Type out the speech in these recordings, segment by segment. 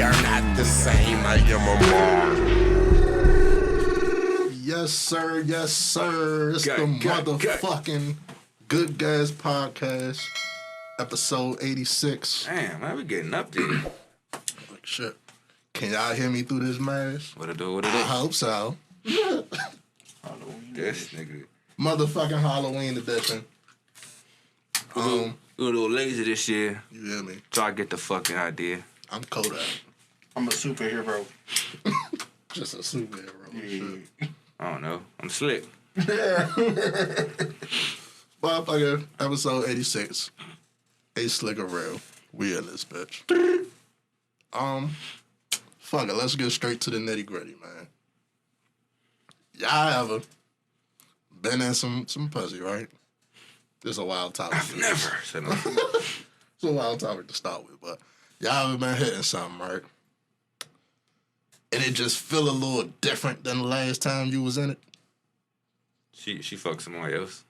we are not the same. I am a mark. Yes, sir. Yes, sir. It's the motherfucking Good Guys Podcast, episode 86. Damn, man, we getting up there. Like shit. Can y'all hear me through this mask? What it do? What it I do? hope so. This nigga. Motherfucking Halloween edition. We a little lazy this year. You hear me? So I get the fucking idea. I'm Kodak. I'm a superhero. Just a superhero. Shit. I don't know. I'm slick. Motherfucker, episode 86. A Slicker Real. We in this bitch. Fuck it, let's get straight to the nitty gritty, man. Y'all ever been in some pussy, right? This is a wild topic. I've never said no. It's a wild topic to start with, but y'all ever been hitting something, right? And it just feel a little different than the last time you was in it? She fucked somebody else.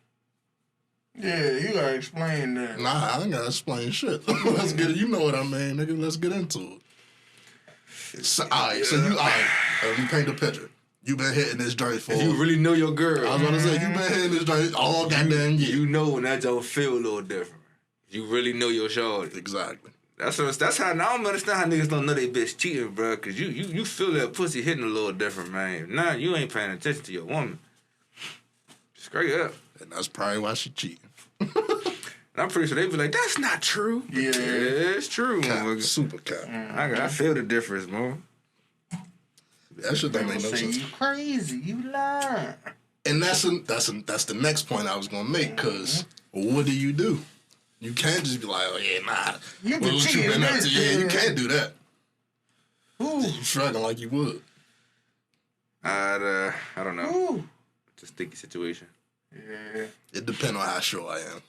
Yeah, you gotta explain that. Nah, I ain't gotta explain shit. Let's get it. You know what I mean, nigga. Let's get into it. So, let me paint the picture. You been hitting this joint for... You really know your girl. I was about to say, you been hitting this joint all goddamn year. You know when that joint feel a little different. You really know your shorty. Exactly. That's how I don't understand how niggas don't know they bitch cheating, bro. Cause you feel that pussy hitting a little different, man. Nah, you ain't paying attention to your woman. Straight up. And that's probably why she cheating. And I'm pretty sure they be like, that's not true. Yeah. It's true. Cap, super cap. I feel the difference, man. That shit don't make no Say sense. you crazy, you lying. And that's the next point I was gonna make, cause what do? You can't just be like, oh yeah, nah. You What been you cheating, been up to? Yeah, you yeah. can't do that. Ooh. You struggling like you would. I don't know. Ooh. It's a sticky situation. Yeah. It depends on how sure I am.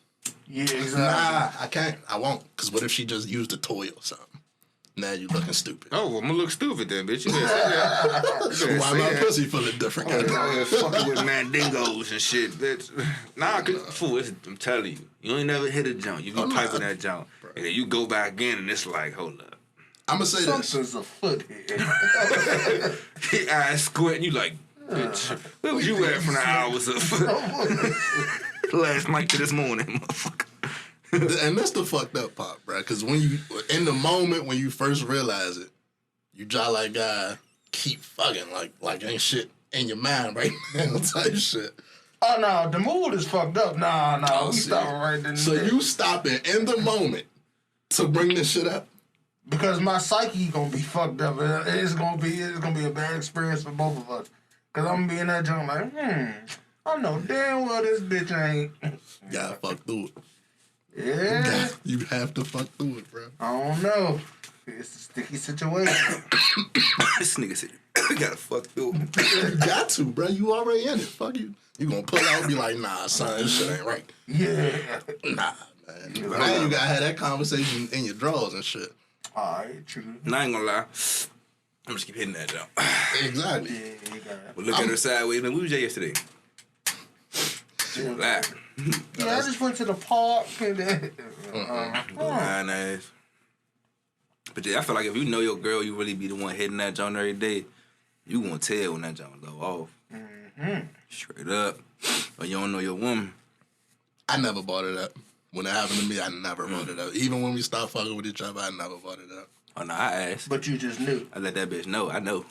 Yeah, exactly. Nah, I can't. I won't. Cause what if she just used a toy or something? Now you looking stupid. Oh, well, I'm gonna look stupid then, bitch. You better say that. You better Why say my that. pussy feeling different? Oh, out here fucking with mandingos and shit, bitch. Nah, fool, I'm telling you. You ain't never hit a jump. You be piping that jump. And then you go back in and it's like, hold up. I'm gonna say this. Something's afoot here. Your eyes squinting, you like, bitch, where was you at from the hours of last night to this morning, motherfucker? And that's the fucked up part, bro. Because when you, in the moment when you first realize it, you just like, keep fucking like ain't shit in your mind right now type shit. Oh, no, the mood is fucked up. Nah, we stopping right then. So you stopping in the moment to bring this shit up? Because my psyche gonna be fucked up. It's gonna be a bad experience for both of us. Cause I'm gonna be in that junk like, I know damn well this bitch ain't. You gotta fuck through it. Yeah. You have to fuck through it, bro. I don't know. It's a sticky situation. This nigga said, we gotta fuck through. You got to, bro. You already in it. Fuck you. You gonna pull out and be like, nah, son, this shit ain't right. Yeah. Nah, man. Now you gotta have that conversation in your drawers and shit. Alright, true. And I ain't gonna lie. I'm just keep hitting that jump. Exactly. Yeah, you got it. But look at her sideways. Man, we was there yesterday. Black. Yeah, I just went to the park and then. Nice. But yeah, I feel like if you know your girl, you really be the one hitting that joint every day. You gonna tell when that joint go off. Straight up. Or you don't know your woman. I never brought it up. When it happened to me, I never brought it up. Even when we stopped fucking with each other, I never brought it up. Oh no, I asked. But you just knew. I let that bitch know. I know.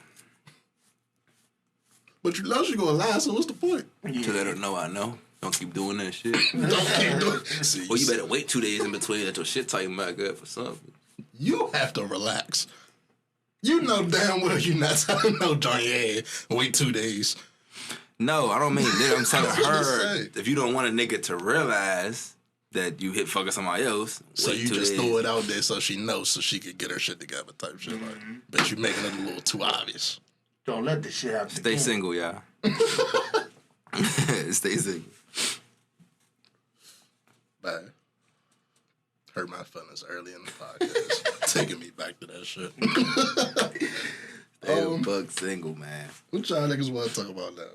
But you know she gonna lie, so what's the point? To let her know I know. Don't keep doing that shit. Don't keep doing it. See, Well, you better wait 2 days in between that your shit tighten back up for something. You have to relax. You know damn well you not telling no Johnny, yeah, wait 2 days. No, I don't mean that. I'm telling That's what I'm her, saying. if you don't want a nigga to realize that you hit fucking somebody else, So wait you 2 just days. throw it out there so she knows so she could get her shit together type shit. Like, bet you making it a little too obvious. Don't let this shit happen. Stay again. single, y'all. Stay single. Bad. Hurt my feelings early in the podcast. Taking me back to that shit. Stay the fuck single, man. What y'all niggas want to talk about now,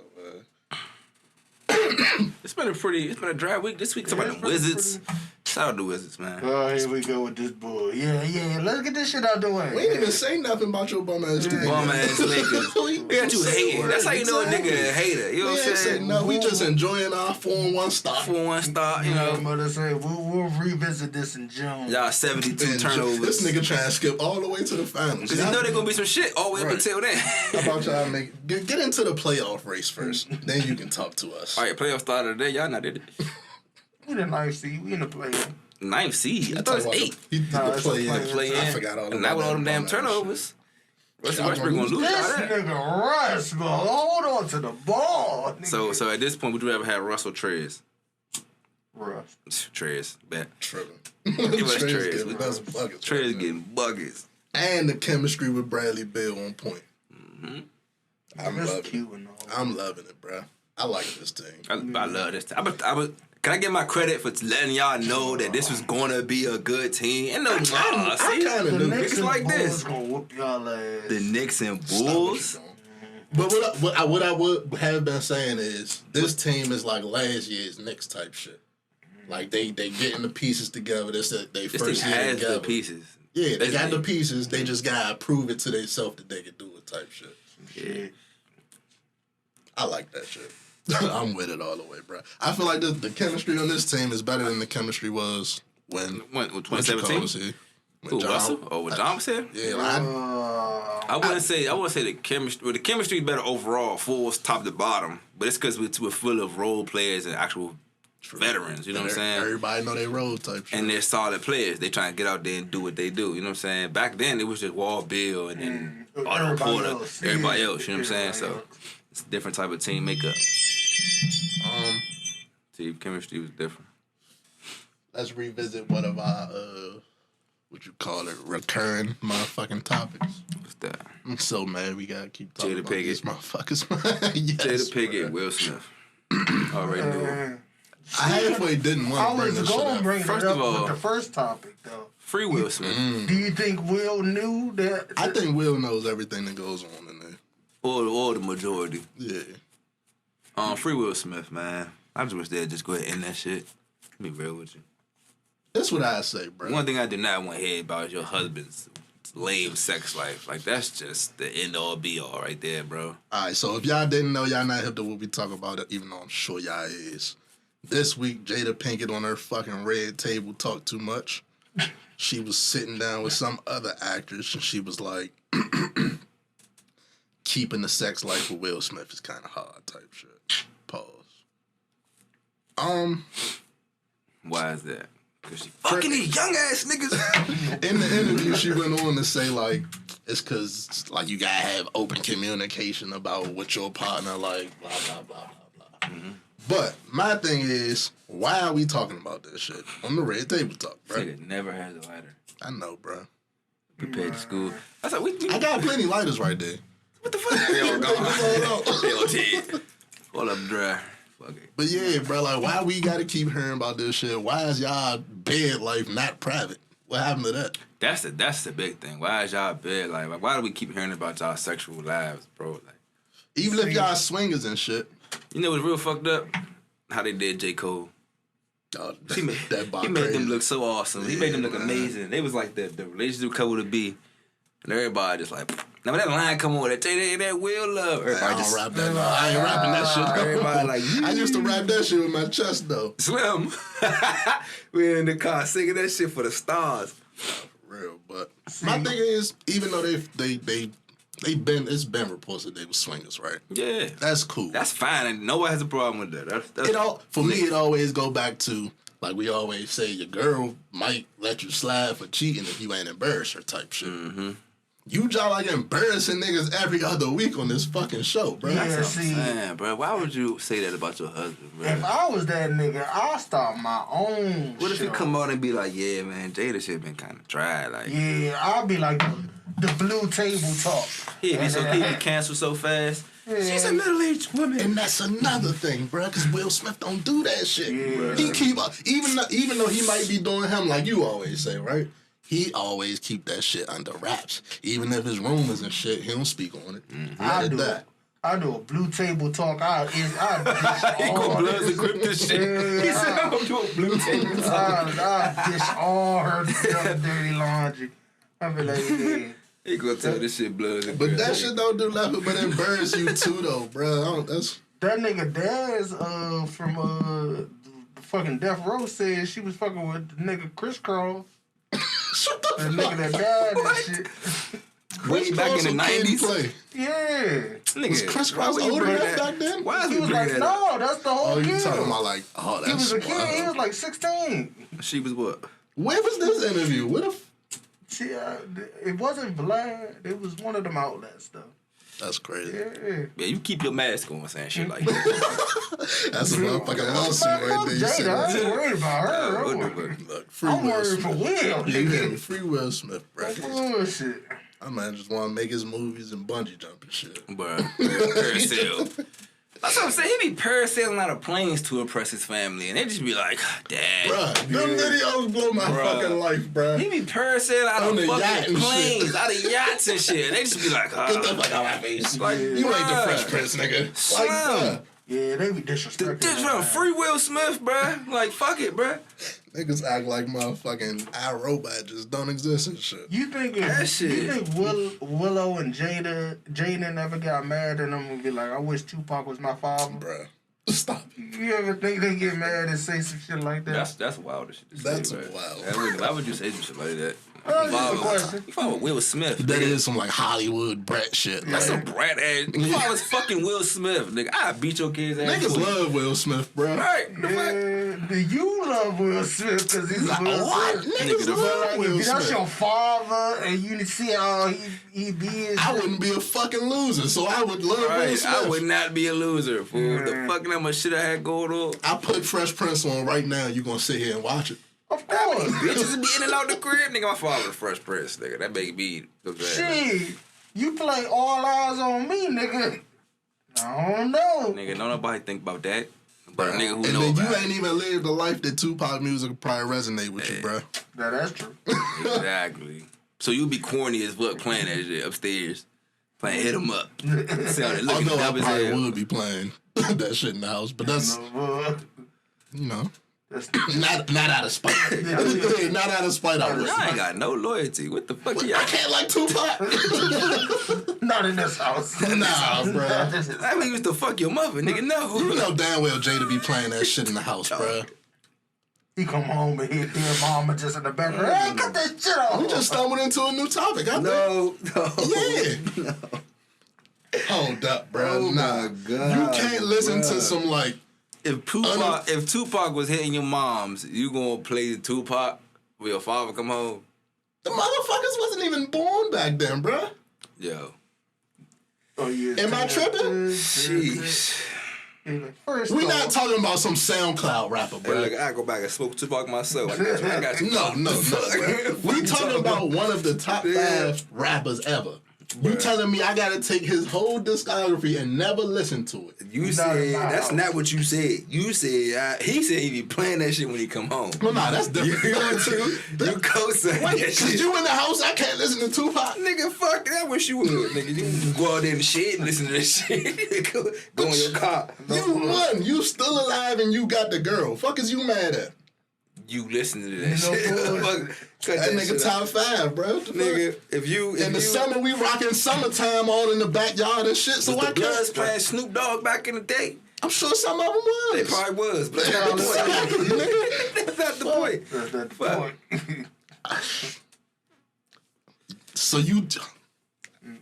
man? It's been a dry week this week. Talking about them Wizards. Shout out to Wizards, man. Oh, here we go with this bull. Yeah. Let's get this shit out the way. We ain't even say nothing about your bum ass team. Bum ass Lakers. We got you hating. That's how you know a nigga a hater. You know what I'm saying? No, we just enjoying our 4-1 start. 4-1 start, you know. I'm about to say, we'll revisit this in June. Y'all 72 turnovers. This nigga trying to skip all the way to the finals. Because you know there's going to be some shit all the way up until then. How about y'all get into the playoff race first. Then you can talk to us. All right, playoff started today. Y'all not did it. We the 9th seed. We in the play-in. 9th seed? I thought it was 8. He did the play-in. I forgot all about that. And now with all them damn turnovers. Westbrook gonna lose all This that. nigga Russ, bro. Hold on to the ball. Nigga. So at this point, would you ever have Russell Trez? Russ. Trez, bet. Tripping. It was Trez. Giving us buckets. Trez getting buckets. And the chemistry with Bradley Beal on point. Mm-hmm. I'm loving it, bro. I like this team. I love this team. Can I get my credit for letting y'all know that this was gonna be a good team? And I kind of knew. Niggas like this. Gonna whoop y'all ass. The Knicks and Bulls. But what I would have been saying is this team is like last year's Knicks type shit. Like they getting the pieces together. This they This first team year has together. the pieces. Yeah, they got the pieces. They just gotta prove it to themselves that they can do it type shit. Yeah. I like that shit. I'm with it all the way, bro. I feel like the chemistry on this team is better than the chemistry was when 2017. When Russell? Oh, when John was here? Yeah, I wouldn't say the chemistry. Well, the chemistry is better overall, full top to bottom. But it's because we're full of role players and actual veterans. You know what I'm saying? Everybody know they role type shit. And they're solid players. They trying to get out there and do what they do. You know what I'm saying? Back then, it was just Wall Bill and then Otto Porter. Everybody else. You know what I'm saying? So it's a different type of team makeup. Team chemistry was different. Let's revisit one of our what you call it, recurring motherfucking topics. What's that? I'm so mad we gotta keep talking about these motherfuckers. Yes, Jada Pinkett, Will Smith. Already knew it. I halfway didn't want to bring this shit up. First of all, with the first topic though. Free Will Smith. Do you think Will knew that? I think Will knows everything that goes on in there. Or the majority. Yeah. Free Will Smith, man. I just wish they'd just go ahead and end that shit. Be real with you. That's what I say, bro. One thing I do not want to hear about is your husband's lame sex life. Like, that's just the end-all, be-all right there, bro. All right, so if y'all didn't know, y'all not hip to what we talk about, even though I'm sure y'all is. This week, Jada Pinkett on her fucking red table talked too much. She was sitting down with some other actress, and she was like, keeping the sex life with Will Smith is kind of hard type shit. Pause. Why is that? Because she fucking these young-ass niggas. In the interview, she went on to say, like, it's because, like, you gotta have open communication about what your partner like, blah, blah, blah, blah, blah. Mm-hmm. But my thing is, why are we talking about this shit on the red table talk, bro? Nigga never has a lighter. I know, bro. Prepared to school. I said, I got plenty lighters right there. What the fuck? They all gone. They all dead. Hold up, dry. Fuck it. But yeah, bro, like, why we gotta keep hearing about this shit? Why is y'all bed life not private? What happened to that? That's the big thing. Why is y'all bed life? Like, why do we keep hearing about y'all sexual lives, bro? Like, even if y'all swingers and shit. You know what's real fucked up? How they did J. Cole. He made them look so awesome. Yeah, he made them look amazing. They was like the relationship couple to be. And everybody just like, now when that line come on, that Will love. Everybody I don't rap that. I ain't rapping that shit. Everybody like, I used to rap that shit with my chest though. Slim. We in the car singing that shit for the stars. For real, but my thing is, even though it's been reports that they were swingers, right? Yeah, that's cool. That's fine, and nobody has a problem with that. That's for me, it always go back to, like we always say, your girl might let you slide for cheating if you ain't embarrassed her type shit. Mm-hmm. You just like embarrassing niggas every other week on this fucking show, bro. Yeah, that's what I'm saying, bro. Why would you say that about your husband, bro? If I was that nigga, I'll start my own. What if you come out and be like, yeah, man, Jada shit been kind of dry, like. Yeah, I'll be like the blue table talk. He be canceled so fast. Yeah. She's a middle-aged woman, and that's another thing, bro. Because Will Smith don't do that shit. Yeah. He keep even though he might be doing him like you always say, right? He always keep that shit under wraps. Even if it's rumors and shit, he don't speak on it. I do I do a blue table talk. I dish He all go Bloods this. and Crip this shit. Yeah, He said, I'm gonna do a blue table talk. I dish all her dirty laundry. I be like, yeah. He gonna tell this shit Bloods and But Crips. that shit don't do nothing but embarrass you too, though, bro. That's That nigga Daz from the fucking Death Row said she was fucking with the nigga Chris Cross. shut the The fuck nigga that up. died What? and shit. Way back in the Cross kid 90s. play. Yeah. Nigga, Was Chris why Cross would you older bring than that back then? Why is He he was bringing like, that up? no, that's the whole Oh, you kid. talking about like, oh, He was that's a kid. He was wild. like 16. She was what? Where was this interview? Where the See, it wasn't Vlad. It was one of them outlets, though. That's crazy. Yeah. Yeah, you keep your mask on saying shit like that. That's a motherfucking lawsuit right there. You said Jada, I that. ain't worried about her. What I'm the worried, fuck? Look, free I'm Will worried for Smith. Will, You hear me? nigga. Free Will Smith, bro. Bullshit. My man just want to make his movies and bungee jump and shit. Bruh, parasail. That's what I'm saying. He be parasailing out of planes to impress his family, and they just be like, Dad. Bruh, them videos blow my Bruh. fucking life, bruh. He be parasailing out On of the yacht fucking and planes, shit. out of yachts and shit. And they just be like, Get the fuck out of my face. Like, You ain't the bruh. Fresh Prince, nigga. Like, Slim. bruh. Yeah, they be disrespecting This that from man. Free Will Smith, bruh. Like, fuck it, bruh. Niggas act like motherfucking iRobot just don't exist and shit. You think That if shit. you think Willow and Jada never got mad and I'm gonna be like, I wish Tupac was my father? Bruh. Stop it. You ever think they get mad and say some shit like that? That's wild as shit to That's say, bruh. wild. Why would you say some shit like that? That's just a question. You follow Will Smith. That nigga. is some like Hollywood brat shit. That's Like, some brat ass. You follow fucking Will Smith, nigga. I beat your kids ass. niggas quick. love Will Smith, bruh. Right. The fuck? Yeah, do you love Will Smith because he's Like, Will what? Smith? Niggas Nigga, love Like, Will if that's Smith. your father and you see how he did, I wouldn't be a fucking loser, so I would love Will Right. Smith. I would not be a loser, fool. The fucking how much shit I had going on. I put Fresh Prince on right now. You gonna sit here and watch it? of course. Bitches be in and out the crib, nigga. My father was Fresh Prince, nigga. That make me. Shit, you play all eyes on me, nigga. I don't know. Nigga, don't nobody think about that. But a nigga who And know then you about ain't even lived the life that Tupac music would probably resonate with you, bruh. That's true. it. Exactly. So you be corny as fuck playing that shit upstairs. Playing Hit 'em Up. Sounded looking Although I dumb as probably hell. would be playing that shit in the house, but that's you know That's not out of spite. Not out of spite. I would. I ain't got no loyalty. What the fuck you I can't like Tupac. not in this house. Nah, bruh. I mean, used to fuck your mother, nigga. No. You know damn well Jada be playing that shit in the house, bruh. He come home and hear mama just in the background. Hey, cut that shit off. We just stumbled into a new topic. I think. No. Yeah. Hold up, bro. Oh nah, my God, you can't listen bruh. to some like. If Tupac was hitting your moms, you gonna play the Tupac when your father come home? The motherfuckers wasn't even born back then, bro. Yo. Oh, yeah. Am I tripping? Sheesh. First We off, not talking about some SoundCloud rapper, Hey, bro. look, I go back and smoke Tupac myself. I got you. No, bro. We talking about one of the top 5 rappers ever. You telling me I gotta take his whole discography and never listen to it? You said that's not what you said. You said he said he be playing that shit when he come home. Well, nah, that's different. You co-sign that Cause shit. you in the house, I can't listen to Tupac. Nigga, fuck that. I wish you would. Nigga, you go out there in the shed and listen to that shit. go in your car. You won. You still alive and you got the girl. Fuck is you mad at? You listen to that shit. Fuck, cut That nigga shit top 5, bro. What the Nigga, fuck? if you In the summer, we rocking summertime all in the backyard and shit. So was why the Bloods can't? playing Snoop Dogg back in the day? I'm sure some of them was. They probably was, but that's not the point. That's not the point. That's the Fuck. point. So you.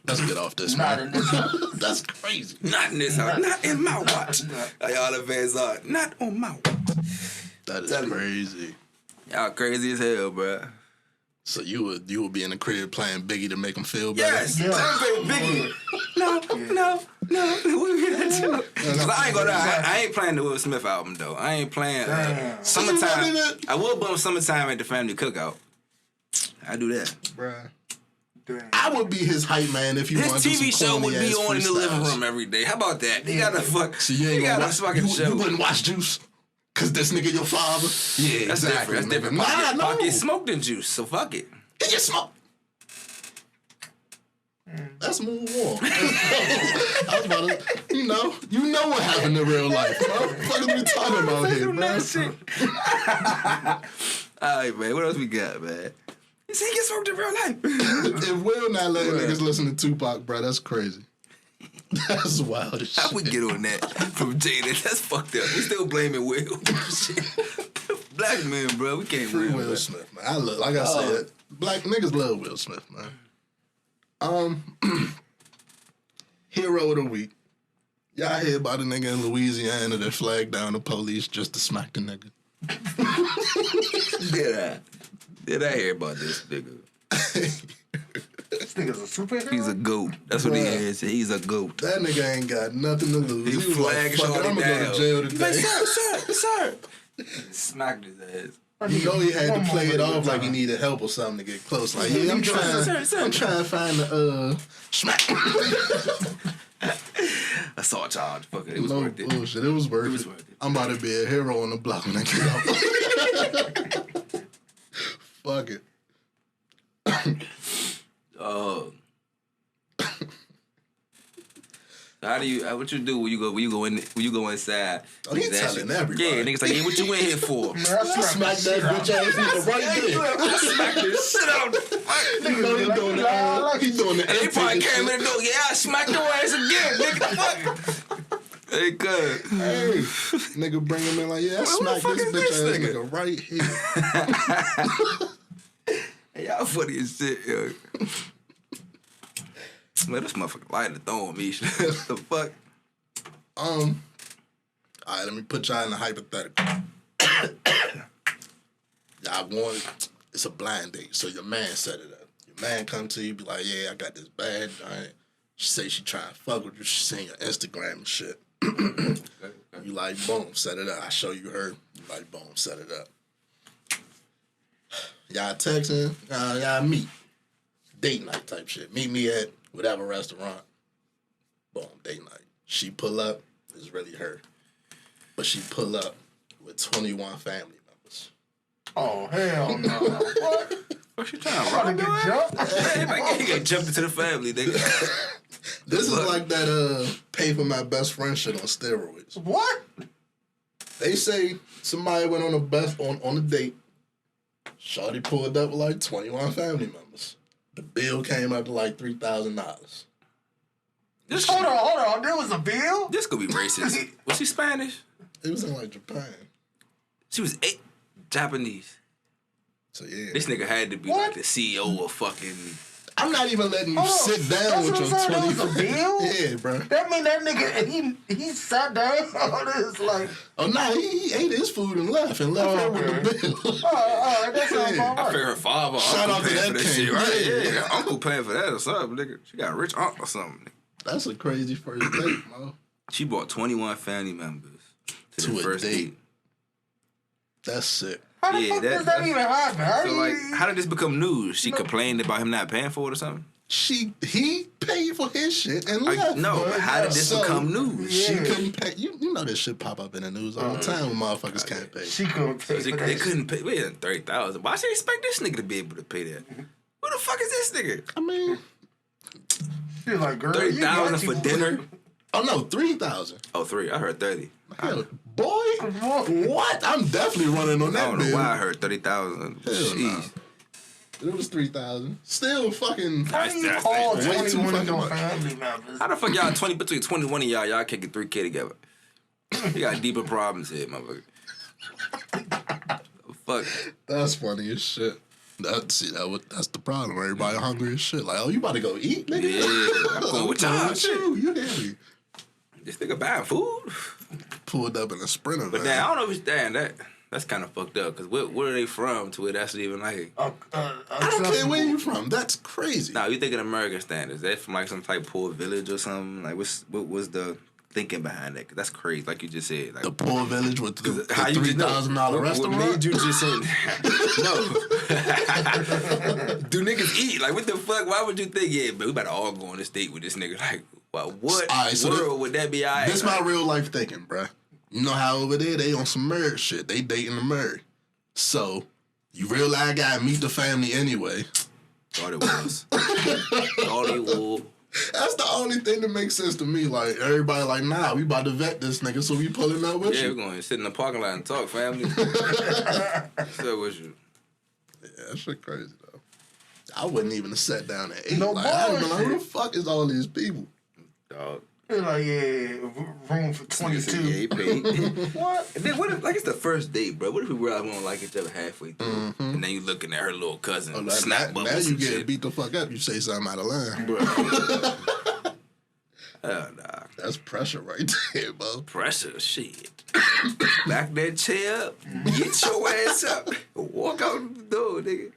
Let's get off this, Not man. in this house. That's crazy. Not in this house. Not in my watch. Like all the fans are. Not on my watch. That is Tell you. crazy. Y'all crazy as hell, bruh. So you would be in the crib playing Biggie to make him feel better? Yes. Yeah. I'm Biggie. No. We get that joke. 'Cause I ain't gonna lie. I ain't playing the Will Smith album though. I ain't playing Damn. Summertime. You wasn't even- I will bump Summertime at the family cookout. I do that. Bruh. Damn. I would be his hype man if he His wanted to do TV some show would be corny-ass on in the living freestyles. room every day. How about that? You got a fuck. So you ain't got gonna a watch, fucking show. you wouldn't watch Juice? Cause this nigga your father? Yeah, That's exactly. different. That's different. Nah, Pocket, no. Pocket smoked in juice, so fuck it. He just smoke. That's let's move on. I was about to, you know what happened in real life. What are we talking about here, man? All right, man. What else we got, man? You see, he gets smoked in real life. If Will not letting niggas listen to Tupac, bro, that's crazy. That's wild as shit. I would get on that from Jada. That's fucked up. We still blaming Will. Shit. Black men, bro. We can't Free win. Will Smith, man. I look like I said, black niggas love Will Smith, man. Hero of the week. Y'all hear about a nigga in Louisiana that flagged down the police just to smack the nigga? Did I hear about this nigga? This nigga's a superhero? He's a goat. That's what he is. He's a goat. That nigga ain't got nothing to lose. He was like, flagged fuck it, shorty I'm gonna down. go to jail today. He's like, sir. Smacked his ass. You know he had to play it off like he needed help or something to get close. Like, yeah, I'm trying to find the smack. Assault charge. Fuck it. It was No worth it. bullshit. It was worth it. I'm about to be a hero on the block when I get out. Fuck it. How do you? What you do when you go inside? Oh, he telling everybody. Yeah, niggas like, yeah, what you in here for? Man, I Smack that bitch ass nigga right there. Smack this shit out. You know he doing the he doing the And they probably intake came in shit. the door. Yeah, I smacked your ass again, nigga. Fuck. Hey, good. Hey, nigga bring him in like, yeah, I Who the smack fuck this is bitch this ass nigga? nigga right here. Hey, y'all funny as shit, yo. Man, this motherfucker lighter throwing me. What the fuck? All right, let me put y'all in a hypothetical. Y'all going, it's a blind date, so your man set it up. Your man come to you, be like, yeah, I got this bad joint. She say she trying to fuck with you. She seen your Instagram and shit. You like, boom, set it up. I show you her. You like, boom, set it up. Y'all texting, y'all meet. Date night type shit. Meet me at whatever restaurant. Boom, date night. She pull up, it's really her. But she pull up with 21 family members. Oh, hell no. What? What you trying to Trying rob to get jumped? He got jumped into the family, nigga. This is like that pay for my best friend shit on steroids. What? They say somebody went on a date. Shawty pulled up with like 21 family members. The bill came up to like $3,000. Hold on. There was a bill? This could be racist. Was she Spanish? It was in like Japan. She was Japanese. So yeah. This nigga had to be What? like the CEO of fucking. I'm not even letting you Hold on. sit down with your That's what I'm saying, 20. that was a bill? Yeah, bro. That mean that nigga, he sat down on this like, Oh, nah, he ate his food and left her with the bill. all right, that sounds Yeah. all I right. figured her father or Shout uncle out to paying that for that king. shit, right? Yeah. Yeah, uncle paying for that or something, nigga. She got a rich aunt or something. That's a crazy first date, Mo. She brought 21 family members to To the a first date. date. That's sick. How the Yeah, fuck that- does that even happen? So like, how did this become news? She complained about him not paying for it or something? He paid for his shit and left. No, bro. but how did this So, become news? She Yeah. couldn't pay. You know this shit pop up in the news all the time when motherfuckers can't pay. She couldn't pay for They that. couldn't pay. We had 30,000. Why should they expect this nigga to be able to pay that? Who the fuck is this nigga? I mean, She was like, girl, 30,000 for dinner? oh no, 3,000. Oh, 3. I heard 30. Hell, boy, what? I'm definitely running on I that don't know bill. why I heard 30,000. Hell Jeez. It was 3,000. Still fucking. How do you That's call way too 21 fucking of your much. family members? How the fuck y'all between 21 of y'all can't get 3K together? You got deeper problems here, motherfucker. Fuck. That's funny as shit. That's the problem. Everybody hungry as shit. Like, oh, you about to go eat, nigga? Yeah, I'm going with y'all. With you. You hear me? This nigga buying food? Pulled up in a Sprinter. But van. damn, I don't know if it's that's kind of fucked up. Because where are they from to where that's even like... I don't care where you from. That's crazy. Nah, you thinking American standards. They from like some type poor village or something? Like, what was the thinking behind that? 'Cause that's crazy, like you just said. Like, The poor village with the how you just know? $3,000 restaurant. What made you just say no? Do niggas eat? Like, what the fuck? Why would you think, yeah, but we about to all go on this date with this nigga? Like, well, what All right, so world would that be? All right, This my real life thinking, bruh. You know how over there they on some marriage shit. They dating the married. So you real life guy meet the family anyway. Thought it was. Thought it was. That's the only thing that makes sense to me. Like, everybody like, nah, we about to vet this nigga, so we pulling up with Yeah, you. we're going to sit in the parking lot and talk, family. What's up with you? Yeah, that shit crazy, though. I wouldn't even have sat down and ate. No like, I'd have been like, who bullshit. the fuck is all these people? Dog. It's like, room for 22. Yeah, he paid. What? And then what if, like, it's the first date, bro? What if we realize we don't like each other halfway through? And then you looking at her little cousin, Oh, snap now bubbles you and get shit. beat the fuck up. You say something out of line. Bro. Hell nah. That's pressure right there, bro. Pressure, shit. Back that chair up, get your ass up, walk out the door, nigga.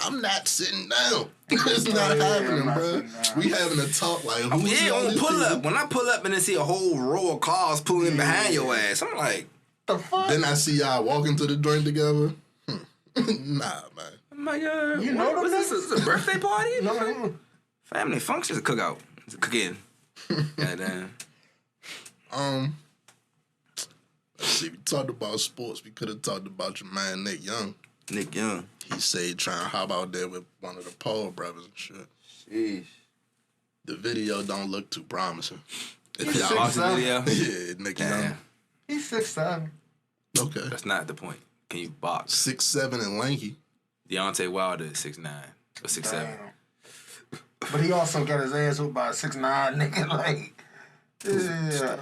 I'm not sitting down. It's not happening, not bro. sitting down. We having a talk like, I'm who's all on these pull up. people? When I pull up and then see a whole row of cars pulling behind your ass, I'm like, The fuck? Then I see y'all walking to the joint together. Nah, man. I'm like, You know them what's this? It's a birthday party? No. Family function, it's a cookout. It's a cooking. Goddamn. Let's see. We talked about sports. We could have talked about your man Nick Young. Nick Young. He said trying to hop out there with one of the Paul brothers and shit. Sheesh. The video don't look too promising. If He's y'all Watch the 6'7". video. yeah, Nick Damn. Young. He's 6'7". Okay. That's not the point. Can you box? 6'7" and lanky. Deontay Wilder is 6'9" or 6'7". Damn. But he also got his ass whooped by a 6'9" nigga. Like, yeah,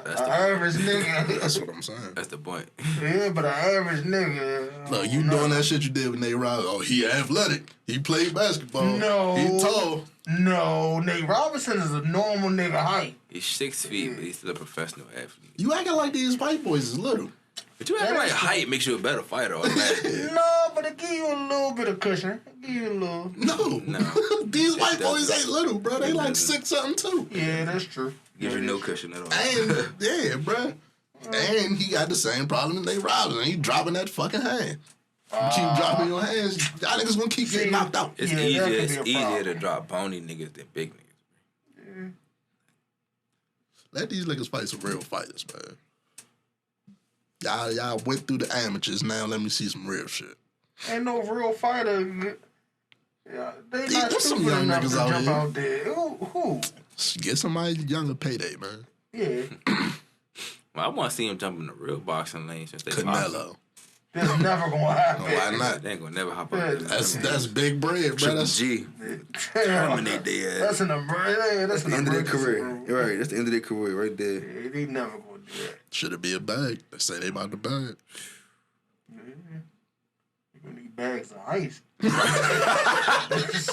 That's an the- average nigga. That's what I'm saying. That's the point. Yeah, but an average nigga. Look, you doing that shit you did with Nate Robinson. Oh, he athletic. He played basketball. No. He tall. No, Nate Robinson is a normal nigga height. He's 6 feet, but he's still a professional athlete. You acting like these white boys is little. But you acting like height makes you a better fighter automatically. No, but it give you a little bit of cushion. It give you a little. No. No. These white doesn't. boys ain't little, bro. They It like doesn't. 6 something too. Yeah, that's true. Gives you no cushion at all. And yeah, bro. And he got the same problem as Nate Robinson. He dropping that fucking hand. You keep dropping your hands, y'all niggas gonna keep getting knocked out. It's Yeah, that easier. could It's be a easier problem. to drop bony niggas than big niggas. Let these niggas fight some real fighters, man. Y'all went through the amateurs. Now let me see some real shit. Ain't no real fighter. Yeah, they Yeah, not there's some stupid young enough niggas to out jump here. out there. Who? Get somebody younger payday, man. Yeah. Well, I want to see him jump in the real boxing lane since they boxing. Canelo. That's never gonna happen. Why not? They ain't gonna never hop out Yeah, there. That's big bread, bro. Triple That's, G. Terminate their ass. That's an emergency. That's an The end of their emergency, career. bro. You're right. That's the end of their career right there. Yeah, they never gonna do that. should it be a bag? They say they about the bag. You're gonna need bags of ice.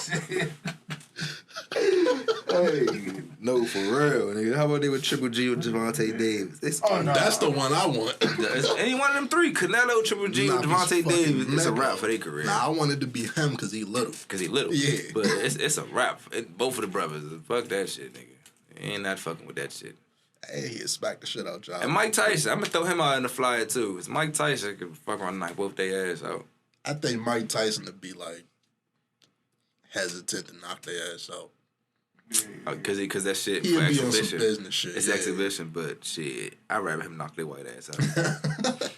Shit. Hey, no, for real, nigga. How about they with Triple G or Devontae Davis? It's, Oh, no. That's the one I want. it's any one of them three, Canelo, Triple G, Nah, or Devontae he's fucking Davis, it's a mega. wrap for their career. Nah, I wanted to be him because he little. Cause he little. Yeah. But it's a wrap. Both of the brothers. Fuck that shit, nigga. Ain't not fucking with that shit. Hey, he'll smack the shit out y'all. And Mike Tyson, I'm gonna throw him out in the flyer too. It's Mike Tyson can fuck around and knock both their ass out. I think Mike Tyson would be like hesitant to knock their ass out. Cause that shit He'll for be on some exhibition. business shit. It's yeah. exhibition, but shit, I'd rather him knock their white ass out.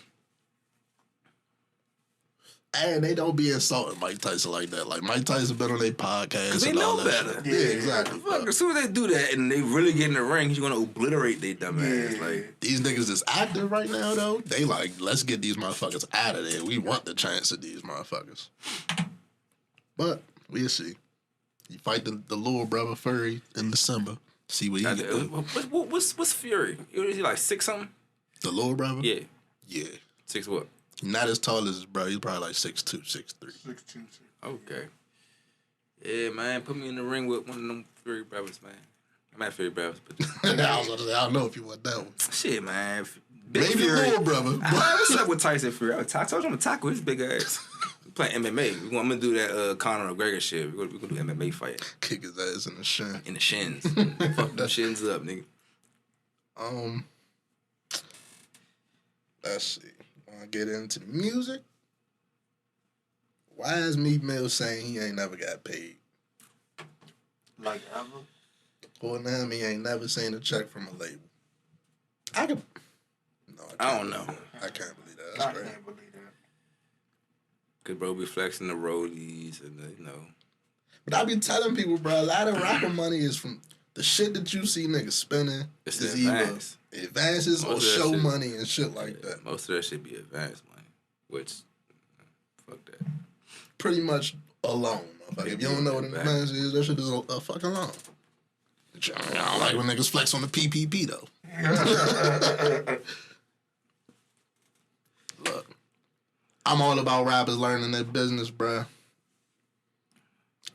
And they don't be insulting Mike Tyson like that. Like Mike Tyson been on their podcast. Cause they and all know that better. shit. Yeah, exactly. Fuck, as soon as they do that and they really get in the ring, he's gonna obliterate their dumb ass. Like, These niggas is active right now though. They like, let's get these motherfuckers out of there. We want the chance of these motherfuckers. But we'll see. You fight the little brother Furry in December. See what he get done. what's Fury? Is he like 6 something? The little brother? Yeah, Yeah. 6 what? Not as tall as his brother. He's probably like 6'2", 6'3". 6'2". Okay. Yeah, man, put me in the ring with one of them Fury brothers, man. I'm not Fury brothers, but I was gonna say, I don't know if you want that one. shit, man. Big Maybe Fury. little brother. Hey, what's up with Tyson Fury? I told you I'm gonna tackle his big ass. We playing MMA. I'm gonna do that Conor McGregor shit. We're gonna do MMA fight Kick his ass in the shin. in the shins. Fuck them shins up, nigga. Let's see. Want to get into the music? Why is Meek Mill saying he ain't never got paid? Like ever? According to him, he ain't never seen a check from a label. I could. No, I don't know. I can't believe that. I That's crazy. can't believe that. Cause bro be flexing the rollies and you know. But I be telling people, bro, a lot of rapper money is from the shit that you see niggas spending It's is advanced. either advances or Most of that show shit- money and shit like that. Most of that shit be advanced money, which fuck that. Pretty much a loan. Like, if you don't know what an advance is, that shit is a fucking loan. I don't like when niggas flex on the PPP though. Look, I'm all about rappers learning their business, bruh.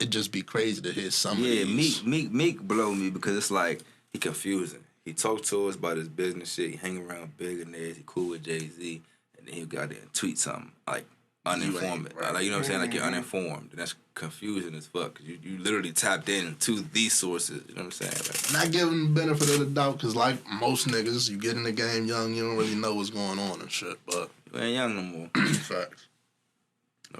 It just be crazy to hear some of these. Meek blow me because it's like he confusing. He talk to us about his business shit. He hang around billionaires. He cool with Jay-Z, and then he go out there and tweet something like uninformed. Right. Like, you know what I'm saying? Like, you're uninformed, and that's confusing as fuck. Cause you literally tapped into these sources. You know what I'm saying? Like, Not giving them the benefit of the doubt, because like most niggas, you get in the game young, you don't really know what's going on and shit. But you ain't young no more. facts.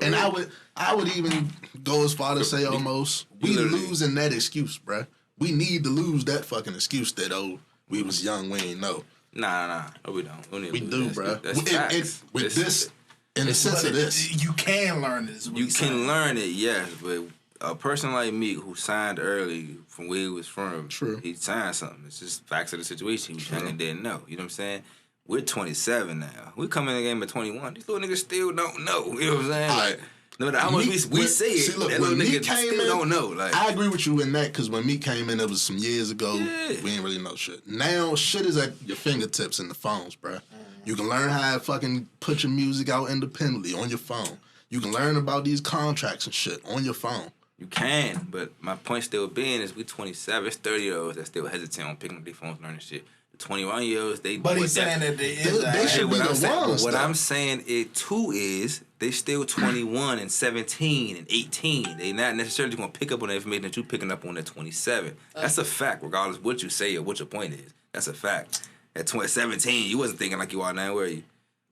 And I would even go as far to say almost we losing that excuse, bruh. We need to lose that fucking excuse that we was young, we ain't know. Nah. No, we don't. We do, bruh. That's facts. With this, in the sense of this, You can learn this. You can learn it, yes, but a person like Meek who signed early from where he was from, True. he signed something. It's just facts of the situation. He was young and didn't know. You know what I'm saying? We're 27 now. We come in the game at 21. These little niggas still don't know. You know what I'm saying? Like, no matter how much we say it, see, look, that when little Meek nigga came still in, don't know. Like, I agree with you in that, because when Meek came in, it was some years ago. Yeah. We ain't really know shit. Now, shit is at your fingertips in the phones, bruh. You can learn how to fucking put your music out independently on your phone. You can learn about these contracts and shit on your phone. you can, but my point still being is we 27. It's 30-year-olds that still hesitate on picking up their phones learning shit. The 21-year-olds, they... But he's saying that they should be the ones, What though. I'm saying it too is they still 21 and 17 and 18. They not necessarily going to pick up on the information that you picking up on at 27. That's a fact, regardless of what you say or what your point is. That's a fact. At 17, you wasn't thinking like you are now, were you?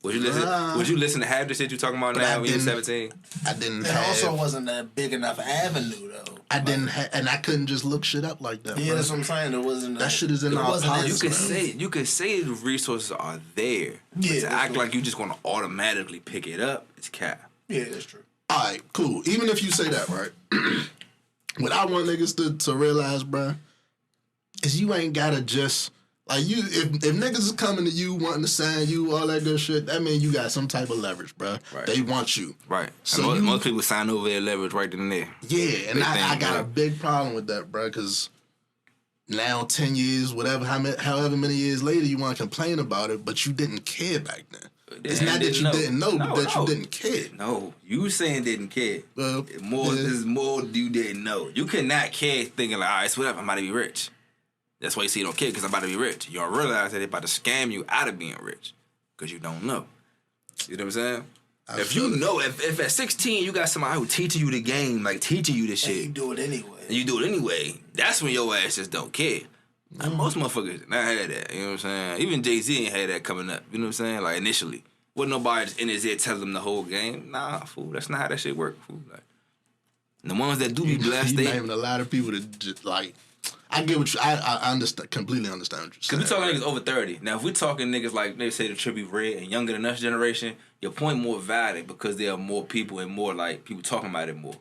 Would you listen to half the shit you talking about now when you were 17? I didn't It have... also wasn't that big enough avenue, though. I didn't have... And I couldn't just look shit up like that, Yeah, bruh. that's what I'm saying. It wasn't... That shit is in our pockets. You could say the resources are there. But Yeah, to act like you just going to automatically pick it up, it's cap. Yeah, that's true. All right, cool. Even if you say that, right? What I want niggas to realize, bruh, is you ain't gotta just... Like, you, if niggas is coming to you, wanting to sign you, all that good shit, that means you got some type of leverage, bruh. Right. They want you. Right. So And most people sign over their leverage right then and there. Yeah, and Big I thing, got bro. a big problem with that, bruh, because now 10 years, whatever, however many years later, you want to complain about it, but you didn't care back then. It's not that you didn't know, but that you didn't care. No, you saying didn't care. Well, There's more you didn't know. You cannot care thinking like, all right, so whatever, I'm about to be rich. That's why you see you don't care, because I'm about to be rich. You don't realize that they're about to scam you out of being rich because you don't know. You know what I'm saying? If you know, if at 16 you got somebody who teaching you the game, like teaching you this And shit, you do it anyway. and you do it anyway, that's when your ass just don't care. Like, most motherfuckers not had that. You know what I'm saying? Even Jay-Z ain't had that coming up. You know what I'm saying? Like, initially. Wasn't nobody just in his ear telling him the whole game. Nah, fool. That's not how that shit work, fool. Like, the ones that do be blessed, You they... naming a lot of people that just, like... I get what you... I understand, completely understand what you're saying. Because we talking niggas over 30. Now, if we talking niggas like, they say the Trippie Red and younger than us generation, your point more valid because there are more people and more, like, people talking about it more.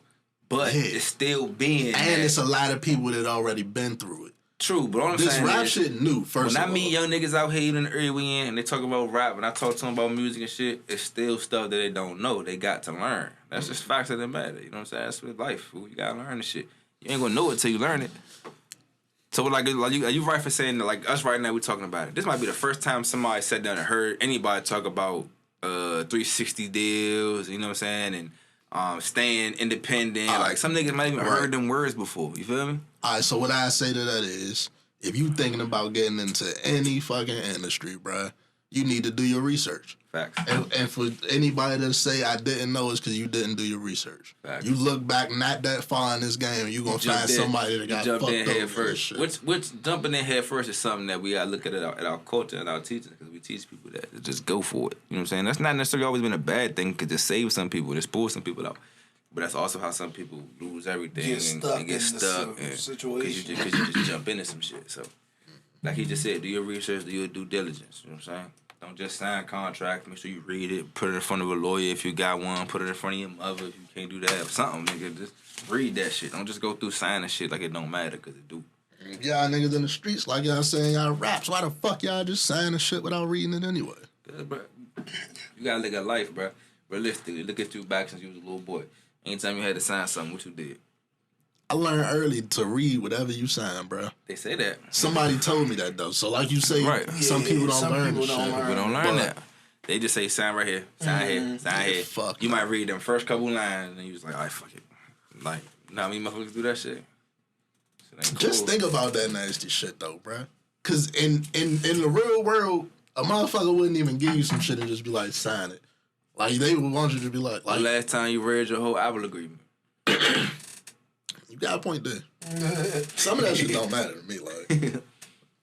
But Yeah. it's still being... And it's a lot of people that already been through it. True, but all I'm This saying rap is... shit new, first When of I all. meet young niggas out here in the area we in and they talk about rap and I talk to them about music and shit, it's still stuff that they don't know. They got to learn. That's just facts of the matter. You know what I'm saying? That's with life, fool. You gotta learn the shit. You ain't gonna know it till you learn it. So like you right for saying that, like us right now we talking about it. This might be the first time somebody sat down and heard anybody talk about 360 deals, you know what I'm saying, and staying independent. Like some niggas might even heard them words before. You feel me? All right, so what I say to that is, if you thinking about getting into any fucking industry, bruh, you need to do your research. Facts. And for anybody to say I didn't know, it's because you didn't do your research. Facts. You look back not that far in this game, and you're going to find somebody that got jumped fucked in over head with first. this shit. Which jumping in head first is something that we got to look at our culture and our teaching, because we teach people that just go for it. You know what I'm saying? That's not necessarily always been a bad thing, because it saves some people, it pulls some people out. But that's also how some people lose everything and get stuck situation. Because you just jump into some shit. So, like he just said, do your research, do your due diligence. You know what I'm saying? Don't just sign contracts. Make sure you read it. Put it in front of a lawyer if you got one. Put it in front of your mother if you can't do that. Something, nigga. Just read that shit. Don't just go through signing shit like it don't matter, because it do. Y'all niggas in the streets like y'all saying y'all raps. Why the fuck y'all just saying the shit without reading it anyway? Bro, you gotta look at life, bro. Realistically, look at you back since you was a little boy. Anytime you had to sign something, what you did? I learned early to read whatever you sign, bro. They say that. Somebody told me that though. So like you say, right. Some people don't learn this shit. People don't learn that. They just say sign right here, sign here, sign here. Fuck you that. might read them first couple lines and you was like, all right, fuck it. Like, you know how many motherfuckers do that shit? Cool. Just think about that nasty shit though, bro. Cause in the real world, a motherfucker wouldn't even give you some shit and just be like, sign it. Like they would want you to be like the last time you read your whole Apple agreement. You got a point there. Some of that shit don't matter to me. Like,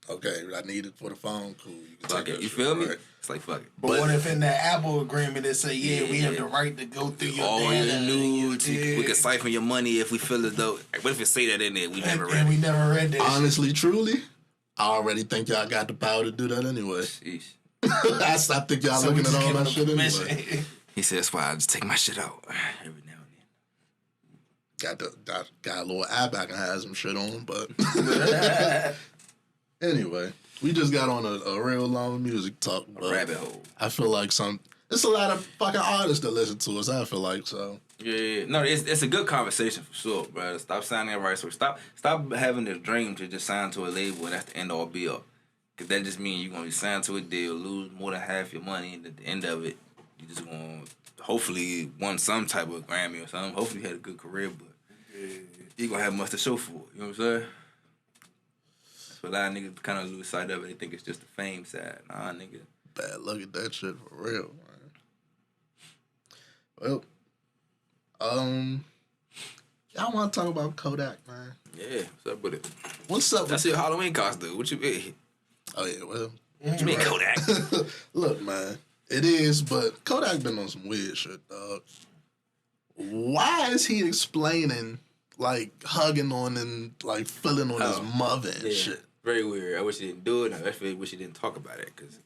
okay, I need it for the phone. Cool. You can fuck take it. that You shit, feel me? right? It's like fuck it. But what if in that Apple agreement it say, we have the right to go through your all data your nudes, and we can siphon your money if we feel as though. What if it say that in there? We never read and it. we never read that. Honestly, truly, I already think y'all got the power to do that anyway. Sheesh. I think y'all So we looking at just all give that them shit permission. anyway. He said, that's why I just take my shit out every now and then. Got a little app I can have some shit on, but anyway, we just got on a real long music talk. A rabbit hole. I feel like it's a lot of fucking artists that listen to us. I feel like so. Yeah. No, it's a good conversation for sure, bro. Stop signing a rights. Stop having this dream to just sign to a label and that's the end all be all. Because that just means you're going to be signed to a deal, lose more than half your money, and at the end of it, you just going to hopefully won some type of Grammy or something. Hopefully you had a good career, but you going to have much to show for it. You know what I'm saying? That's what a lot of niggas kind of lose sight of it. They think it's just the fame side. Nah, nigga. Bad look at that shit for real, man. Well, y'all want to talk about Kodak, man? Yeah, what's up with it? What's up? That's your Halloween costume. What you mean? Oh yeah, well, What you mean Kodak? look, man, it is, but Kodak been on some weird shit, dog. Why is he explaining like hugging on and like feeling on his mother and shit? Very weird. I wish he didn't do it. I wish he didn't talk about it because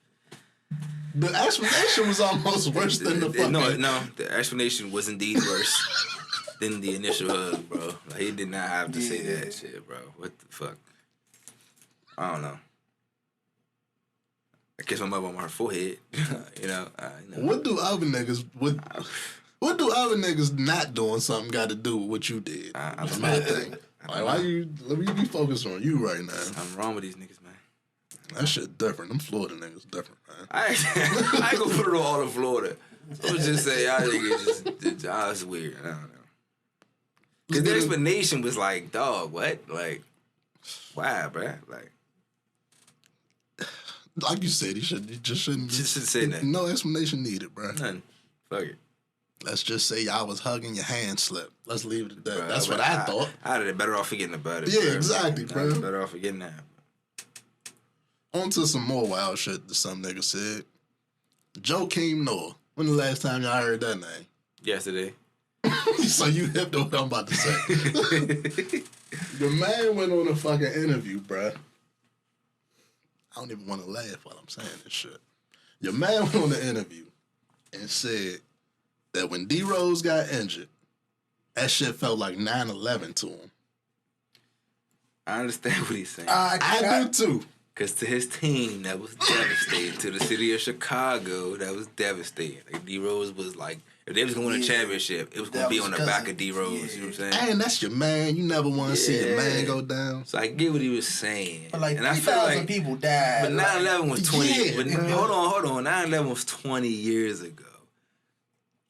the explanation was almost worse than the fucking. No, the explanation was indeed worse than the initial hug, bro. Like, he did not have to say that shit, bro. What the fuck? I don't know. I kiss my mother on her forehead. you know. What do other niggas What do other niggas not doing something got to do with what you did? That's my thing. Like, why you? Let me be focused on you right now. Something wrong with these niggas, man. That shit different. Them Florida niggas different, man. I ain't gonna put it on all of Florida. I'm just say y'all niggas it's weird. I don't know. Cause the explanation was like, dog, what? Like, why, bruh? Like you said, he just shouldn't. Just say that. No explanation needed, bro. None. Fuck it. Let's just say y'all was hugging, your hand slipped. Let's leave it at that. Bruh, That's what I thought. I'd have been better off forgetting about it. Yeah, bruh. exactly, I'd bro. been better off forgetting that. On to some more wild shit that some nigga said. Joakim Noah. When the last time y'all heard that name? Yesterday. So you hip to what I'm about to say. The man went on a fucking interview, bruh. I don't even want to laugh while I'm saying this shit. Your man went on an interview and said that when DRose got injured, that shit felt like 9/11 to him. I understand what he's saying. I do too. Because to his team, that was devastating. To the city of Chicago, that was devastating. Like, D-Rose was like, if they was going to win a championship, it was going to be on the back of D-Rose. You know what I'm saying? And that's your man. You never want to see your man go down. So I get what he was saying. But like and I 3,000 people died. But 9/11 was 20. Yeah, but hold on. 9/11 was 20 years ago.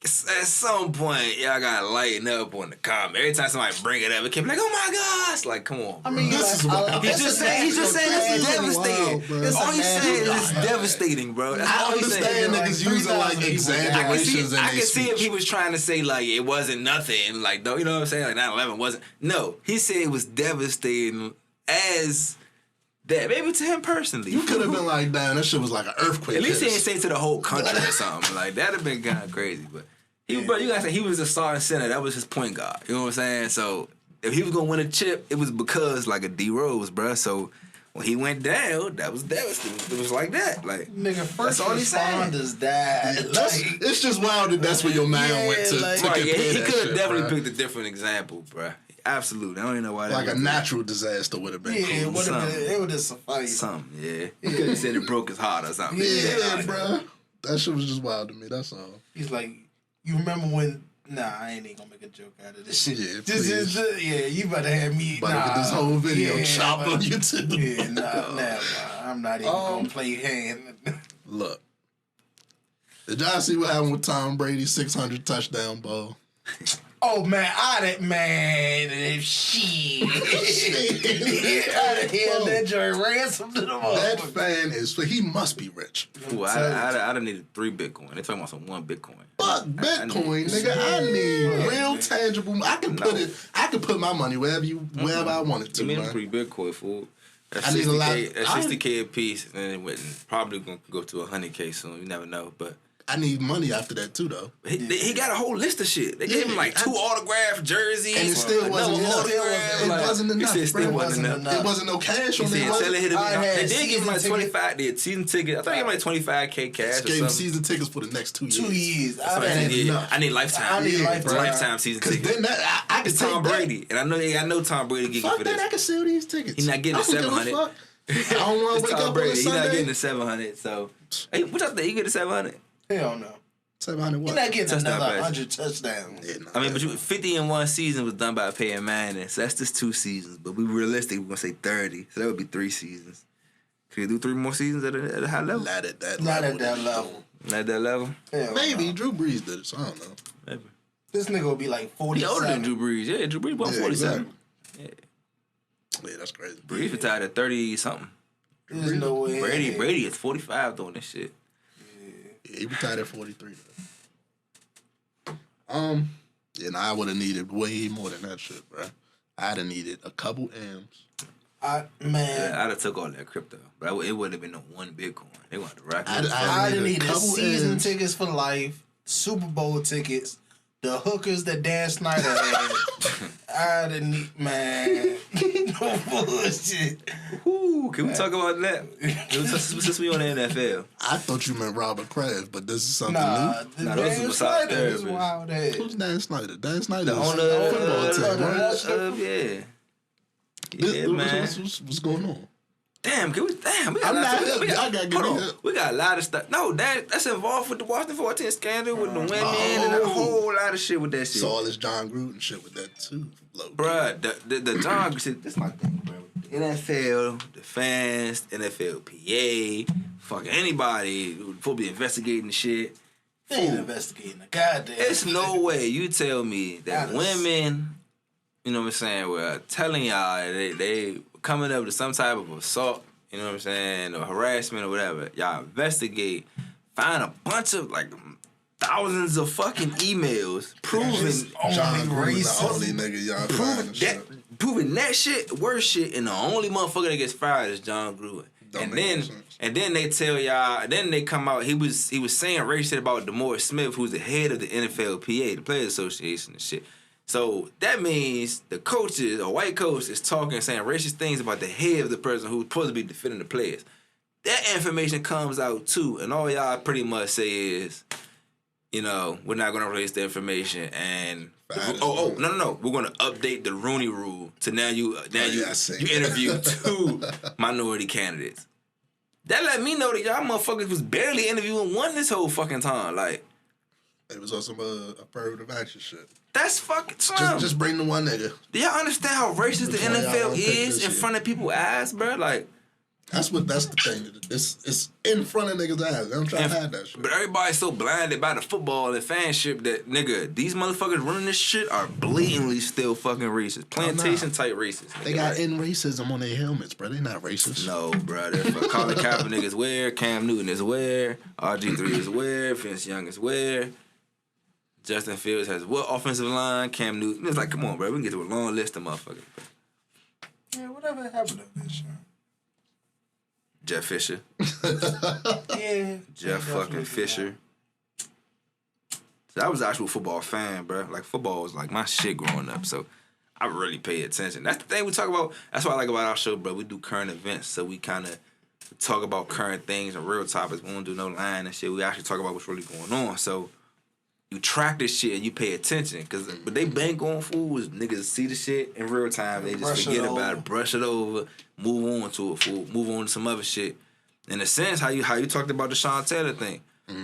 At some point, y'all gotta lighten up on the comment. Every time somebody bring it up, it can be like, "Oh my gosh!" Like, come on. I mean, This like, is He's just saying it's devastating. Wild, All he's saying is it's devastating, bro. That's I all he's saying. understand niggas using like exaggerations in I their can see if speech. he was trying to say like it wasn't nothing, like you know what I'm saying, like 9/11 wasn't. No, he said it was devastating as that, maybe to him personally. You could have been like, damn, that shit was like an earthquake. At least he hit didn't us. say to the whole country or something. Like that'd have been kind of crazy, but. Bro, you gotta say he was a starting center. That was his point guard. You know what I'm saying? So if he was gonna win a chip, it was because like a D-Rose, bro. So when he went down, that was devastating. It was like that. Like nigga, first all he said. responders died. It's just wild that that's where your man went to. like- to right, yeah, compare he that could have shit, definitely bruh. picked a different example, bro. Absolutely. I don't even know why. Like a natural disaster would have been cool. It would have sufficed. Something, yeah. He could have said it broke his heart or something. Yeah, bro. That shit was just wild to me. That's all. He's like, you remember when? Nah, I ain't even gonna make a joke out of this shit. Yeah, Just, you better have me. Get this whole video chopped on YouTube. Yeah, nah, I'm not even gonna play hand. Look, did y'all see what happened with Tom Brady's 600 touchdown ball? Oh man, shit. I'd have held that joint ransom to the That motherfucker. fan he must be rich. Ooh, I'd have needed 3 Bitcoin. They're talking about some 1 Bitcoin. Fuck Bitcoin, nigga. I need real tangible. I can put my money wherever I want it to. Give me man. 3 Bitcoin, fool. That's I need a lot. That's 60K a piece, and it probably gonna go to 100K soon. You never know, but. I need money after that too, though. He got a whole list of shit. They gave him like 2 autographed jerseys, and it still wasn't enough. It wasn't enough. It still wasn't enough. It wasn't no cash on it. They did give him like 25. They had season tickets. I thought they gave him like 25K cash. Gave him season tickets for the next 2 years. 2 years. I need lifetime. Lifetime season tickets. Then I can it's Tom Brady, and I know Tom Brady getting for this. I can sell these tickets. He's not getting the 700. I don't want to wake up on a He's Sunday. not getting the 700. So, hey, what y'all think? He get the 700? Hell no. 700 what? You're not getting Touchdown another pass. 100 touchdowns. Yeah, I mean, but 50 in one season was done by Peyton Manning, so that's just 2 seasons. But we realistic, we're gonna say 30, so that would be 3 seasons. Could you do 3 more seasons at a high level? Not at that Not level. at that level. Not at that level? Hell Maybe no. Drew Brees did it, so I don't know. Maybe. This nigga will be like 47. He older than Drew Brees. Yeah, Drew Brees about 47. Exactly. Yeah, that's crazy. Brees retired at 30 something. There's no way. Brady is 45 doing this shit. Yeah, he retired at 43 though. I would have needed way more than that shit, bro. I'd have needed a couple M's. Yeah, I'd have took all that crypto, but it wouldn't have been no 1 Bitcoin. They want to rock it. I'd have needed couple season M's. tickets for life, Super Bowl tickets, the hookers that Dan Snyder had. I'd have need, man. No bullshit. Ooh, can we talk about that? Since we on the NFL. I thought you meant Robert Kraft, but this is something Nah, new. Nah, Dan those was Snyder out is there, wild ass. Who's Dan Snyder? Dan Snyder On is football team, right? yeah. Yeah, man. What's going on? Damn, we got I'm a lot not of hip. I gotta give you hip. We got a lot of stuff. No, that's involved with the Washington 14 scandal with the women and a whole lot of shit with that shit. Saw all this John Gruden shit with that too. Bruh, the John shit, this my thing, bro. The NFL, the fans, NFLPA, fucking anybody who's supposed to be investigating the shit. They ain't investigating the goddamn. It's no way you tell me that women, you know what I'm saying, were telling y'all they coming up to some type of assault, you know what I'm saying, or harassment or whatever. Y'all investigate, find a bunch of like thousands of fucking emails proving John Gruden, the only nigga y'all proving that shit, worse shit, and the only motherfucker that gets fired is John Gruden. And then they tell y'all, then they come out, he was saying racist shit about DeMaurice Smith, who's the head of the NFLPA, the Players Association and shit. So that means the coaches, a white coach, is talking and saying racist things about the head of the person who's supposed to be defending the players. That information comes out too, and all y'all pretty much say is, you know, we're not going to release the information, and no, we're going to update the Rooney Rule to now you interview 2 minority candidates. That let me know that y'all motherfuckers was barely interviewing 1 this whole fucking time. Like, it was on some affirmative action shit. That's fucking slim. Just bring the one nigga. Do y'all understand how racist the NFL is in front of people's eyes, bro? Like, that's the thing. It's in front of niggas' eyes. I'm trying to hide that shit. But everybody's so blinded by the football and fanship that, nigga, these motherfuckers running this shit are blatantly still fucking racist. Plantation type racist. Nigga. They got in racism on their helmets, bro. They not racist. No, bro. Colin Kaepernick is where, Cam Newton is where, RG3 is where, Vince Young is where, Justin Fields has what offensive line, Cam Newton. It's like, come on, bro. We can get to a long list of motherfuckers. Bro. Yeah, whatever happened to this shit? Jeff Fisher. Yeah. Jeff fucking Fisher. So I was an actual football fan, bro. Like, football was like my shit growing up, so I really pay attention. That's the thing we talk about. That's what I like about our show, bro. We do current events, so we kind of talk about current things and real topics. We don't do no lying and shit. We actually talk about what's really going on. So, you track this shit and you pay attention. But they bank on fool is niggas see the shit in real time. They just forget about it, brush it over, move on to it, fool. Move on to some other shit. In a sense, how you talked about the Sean Taylor thing.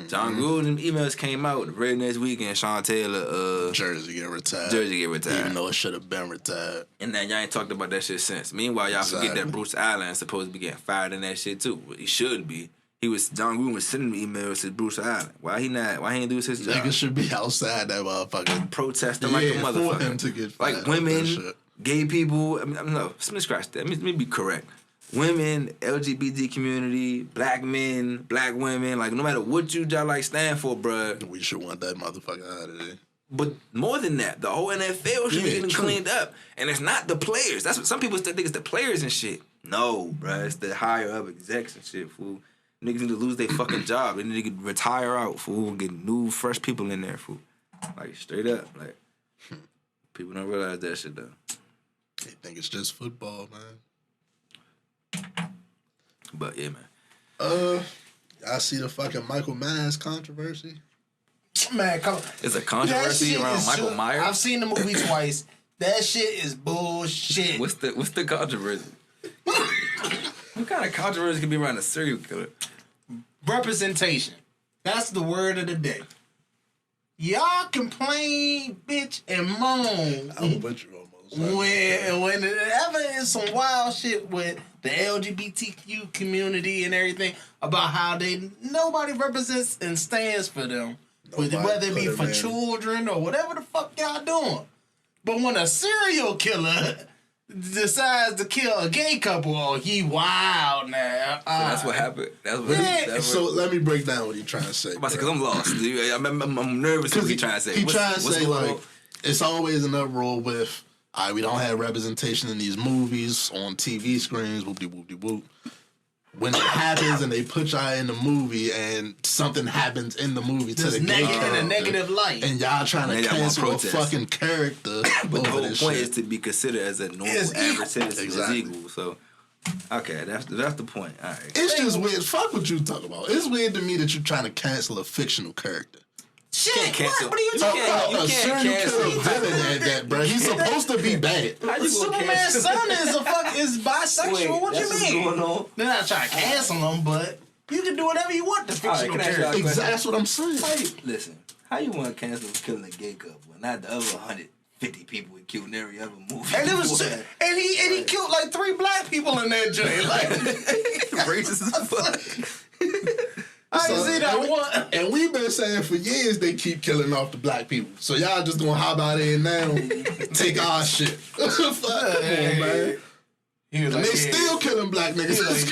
John Gruden's emails came out the very next weekend. Sean Taylor, Jersey get retired. Even though it should have been retired. And then y'all ain't talked about that shit since. Meanwhile, y'all forget that Bruce Allen is supposed to be getting fired in that shit too. He shouldn't be. John Gruden was sending emails to Bruce Allen. Why he ain't do his job? Niggas should be outside that motherfucker protesting like a motherfucker. For him to get fired. Like women, gay people. No, let me scratch that. Let me be correct. Women, LGBT community, black men, black women, like no matter what you like stand for, bruh. We should want that motherfucker out of there. But more than that, the whole NFL should be getting cleaned up. And it's not the players. That's what some people still think it's the players and shit. No, bruh, it's the higher up execs and shit, fool. Niggas need to lose their fucking job. They need to retire out, fool, get new, fresh people in there, fool. Like, straight up. Like, people don't realize that shit, though. They think it's just football, man. But yeah, man. I see the fucking Michael Myers controversy. Man, come on. It's a controversy around Michael Myers. I've seen the movie twice. That shit is bullshit. What's the controversy? What kind of controversy can be around a serial killer? Representation. That's the word of the day. Y'all complain, bitch, and moan. I'm with you almost. Whenever is some wild shit with the LGBTQ community and everything about how nobody represents and stands for them, whether it be for children or whatever the fuck y'all doing. But when a serial killer decides to kill a gay couple, he wild now. So that's what happened. So let me break down what he's trying to say. Because I'm lost. Dude. I'm nervous what he's trying to say. He's trying to say, like, it's always an uproar with, we don't have representation in these movies, on TV screens, whoop-de-whoop-de-whoop. When it happens and they put y'all in the movie and something happens in the movie to the gay character, in a negative light, and y'all trying to cancel a fucking character. But the whole point is to be considered as a normal average citizen as equal. So, okay, that's the point. All right. It's just weird. Fuck what you talk about. It's weird to me that you're trying to cancel a fictional character. Shit, cancel. what are you talking about? A serial killer villain at that, bro. He's supposed to be bad. Superman's son is bisexual. Wait, what you mean? Going on? They're not trying to cancel him, but you can do whatever you want to fictional character. Exactly, that's what I'm saying. How you want to cancel killing a gay couple and not the other 150 people he killed in every other movie? And he killed like 3 black people in that joint. Like racist as fuck. I didn't see that one. And we've been saying for years they keep killing off the black people. So y'all just gonna hop out in now and take our shit. Fuck, come on, man. And they still killing black niggas.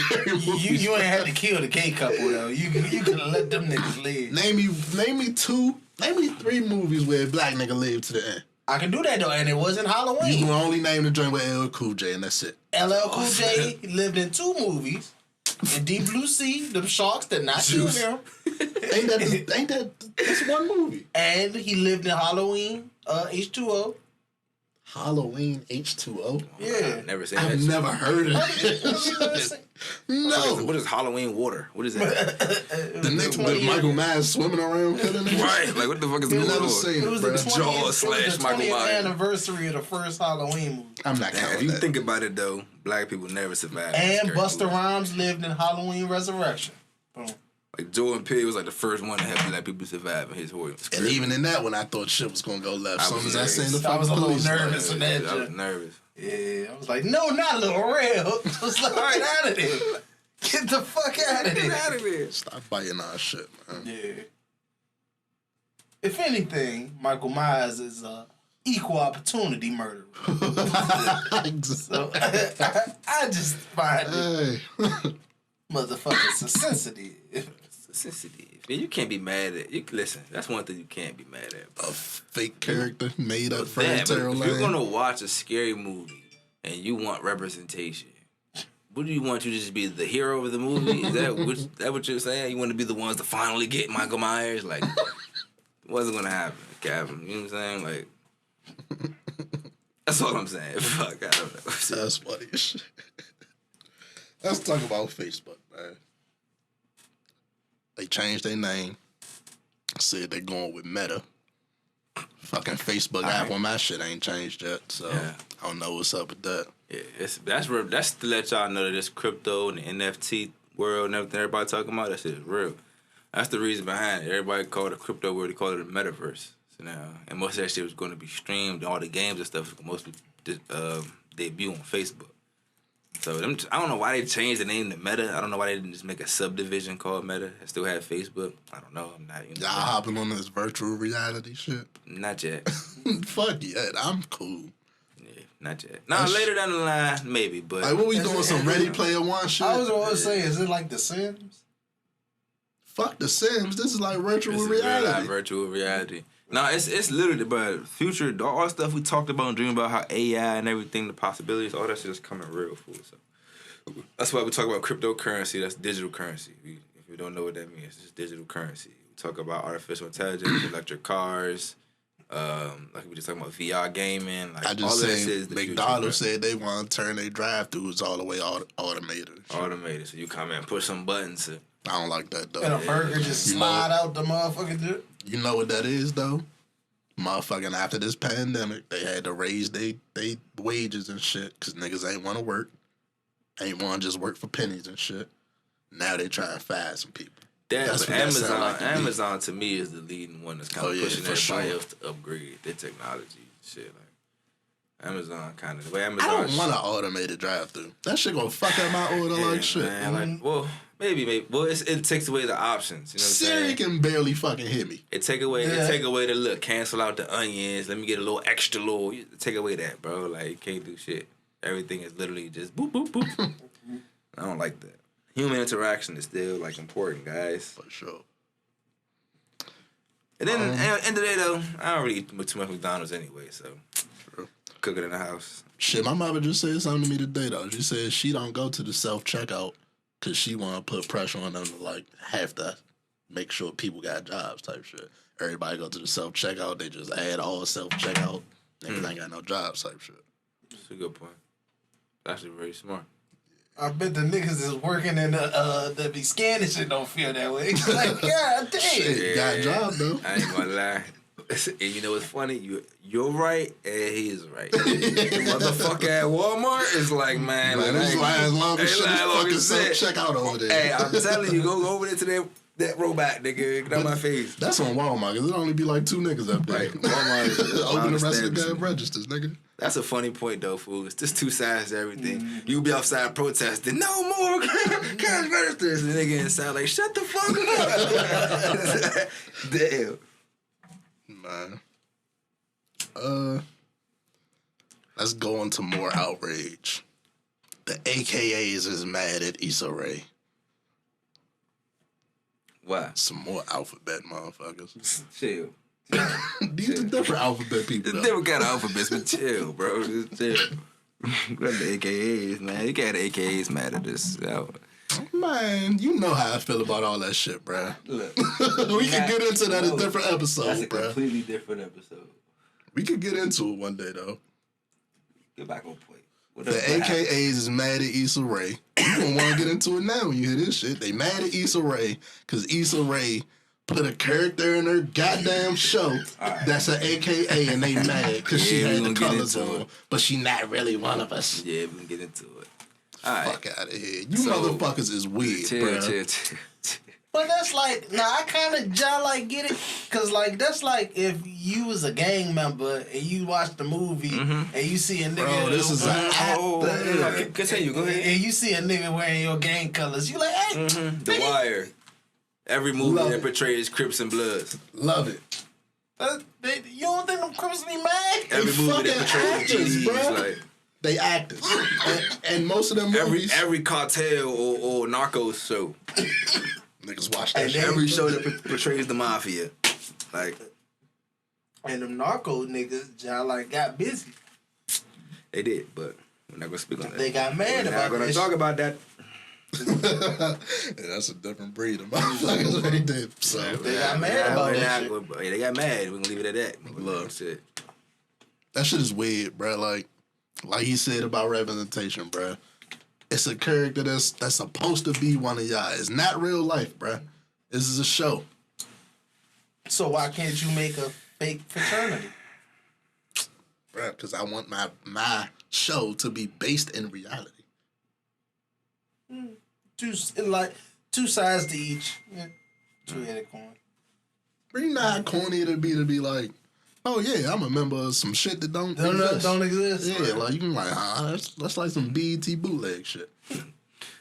You ain't had to kill the gay couple though. You could have let them niggas live. Name me 3 movies where a black nigga lived to the end. I can do that though, and it wasn't Halloween. You can only name the joint with LL Cool J, and that's it. LL Cool J lived in 2 movies. In Deep Blue Sea, them sharks did not kill him. Ain't that that's one movie? And he lived in Halloween, H2O. Halloween H2O? Yeah. I've never seen I've that. never heard of it. No. What is Halloween water? What is that? The next with Michael Myers swimming around killing niggas? Right. Like, what the fuck is going on? Never seen It was bro. the 20th Michael Myers. anniversary of the first Halloween movie. I'm not If counting you that. think about it, though, black people never survive. And Busta Rhymes lived in Halloween Resurrection. Boom. Like, Jordan Peele was like the first one to help black people survive in his horror. And even in that one, I thought shit was gonna go left. As soon as I seen the I was a fucking little police. nervous in that. I was nervous. Yeah, I was like, no, not Lil Rel. I was like, right out of there. Get the fuck out of there. Get out of there. Stop biting our shit, man. Yeah. If anything, Michael Myers is a equal opportunity murderer. So I just find it motherfuckers so sensitive. Sensitive. Man, you can't be mad at listen, that's one thing you can't be mad at. A fake character made up for If Terrell you're Lane. gonna watch a scary movie and you want representation, what do you want? You to just be the hero of the movie? Is that what you're saying? You want to be the ones to finally get Michael Myers? Like, it wasn't gonna happen, Captain. You know what I'm saying? Like, that's all I'm saying. Fuck, I don't know. That's funny as shit. Let's talk about Facebook, man. They changed their name. Said they're going with Meta. fucking Facebook app on my shit ain't changed yet, so I don't know what's up with that. Yeah, that's to let y'all know that this crypto and the NFT world and everything everybody talking about, that shit is real. That's the reason behind it. Everybody call it a crypto world, they call it a metaverse. So now, and most of that shit was going to be streamed, all the games and stuff was mostly debut on Facebook. So I don't know why they changed the name to Meta. I don't know why they didn't just make a subdivision called Meta. I still have Facebook. I don't know. I'm not. Y'all hopping on this virtual reality shit? Not yet. Fuck yet. I'm cool. Yeah, not yet. No, later down the line, maybe. But like, what we doing? Some Ready Player One shit? I was going to say, is it like The Sims? Fuck The Sims. This is like virtual reality. Real virtual reality. No, it's literally, but future, all the stuff we talked about and dream about, how AI and everything, the possibilities, all that shit is coming real, fool. So that's why we talk about cryptocurrency. That's digital currency. If you don't know what that means, it's just digital currency. We talk about artificial intelligence, electric cars, like we just talking about VR gaming. Like, I just said McDonald's said they want to turn their drive-thrus all the way automated. Automated, so you come in and push some buttons. I don't like that though. And a burger just slide out the motherfucking. You know what that is, though? Motherfucking after this pandemic, they had to raise they wages and shit because niggas ain't want to work. Ain't want to just work for pennies and shit. Now they trying to fire some people. That's what Amazon to me is the leading one that's kind of pushing everybody else to upgrade their technology and shit. Like Amazon kind of the way Amazon. I don't want an automated drive-through. That shit gonna fuck up my order like shit. Man, like, well, maybe. Well, it takes away the options. You know what I'm saying? Siri can barely fucking hit me. It take away the look. Cancel out the onions. Let me get a little extra little. Take away that, bro. Like, you can't do shit. Everything is literally just boop boop boop. I don't like that. Human interaction is still like important, guys. For sure. And then at the end of the day, though, I don't really eat too much McDonald's anyway, so true. Cook it in the house. Shit, my mother just said something to me today, though. She said she don't go to the self-checkout because she want to put pressure on them to, like, have to make sure people got jobs type shit. Everybody go to the self-checkout. They just add all self-checkout. Niggas ain't got no jobs type shit. That's a good point. Actually very smart. I bet the niggas is working in that be scanning shit don't feel that way. Like, God damn. Shit, you got a job, though. I ain't gonna lie. And you know what's funny? You're right, and he's right. The motherfucker at Walmart is like, man, this line long as shit is fucking self-checkout over there. Hey, I'm telling you, go over there to that robot, nigga. Get on my face. That's on Walmart, because it'll only be like 2 niggas up there. Right. Walmart. Open the rest of the damn registers, nigga. That's a funny point, though, fool. It's just two sides to everything. Mm-hmm. You be outside protesting, no more cash registers. And the nigga inside like, shut the fuck up. Damn. Man. Let's go into more outrage. The AKAs is mad at Issa Ray. Why? Some more alphabet motherfuckers. Chill. These are different alphabet people. It's different kind of alphabets, but chill, bro. Just chill. Got the AKAs, man. You got the AKAs mad at this. Man, you know how I feel about all that shit, bro. Look, we can get into that in a different episode, That's a bro. completely different episode. We could get into it one day, though. Get back on point. The AKAs is mad at Issa Ray. You don't want to get into it now when you hear this shit. They mad at Issa Ray because Issa Ray put a character in her goddamn show that's an AKA and they mad because she had the colors on, but she not really one of us. Yeah, we can get into it. Fuck out of here. You motherfuckers is weird, bro. Chill. But that's like, I kind of get it. Because, like, that's like if you was a gang member and you watch the movie and you see a nigga. Bro, this is an actor. Continue, go ahead. And you see a nigga wearing your gang colors. You like, hey. The Wire. Every movie that portrays Crips and Bloods. Love it. You don't think them Crips be mad? Every movie that portrays actors, GDs, bro. like... They actors. and most of them movies... Every cartel or narcos show. Niggas watch that shit. Every show that portrays the mafia. Like... And them narco niggas, got busy. They did, but we're not going to speak on that. They got mad about it. We're not going to talk about that. Yeah, that's a different breed of motherfuckers right there. So they got mad about that shit. They got mad. We're going to leave it at that. Look, shit. That shit is weird, bro. Like he said about representation, bro. It's a character that's supposed to be one of y'all. It's not real life, bro. This is a show. So why can't you make a fake fraternity. Bruh, because I want my show to be based in reality. Two sides to each. Yeah. Two-headed coin. Bring not corny to be like, oh yeah, I'm a member of some shit that don't exist. Don't exist. Yeah, like you can like, that's like some BET bootleg shit.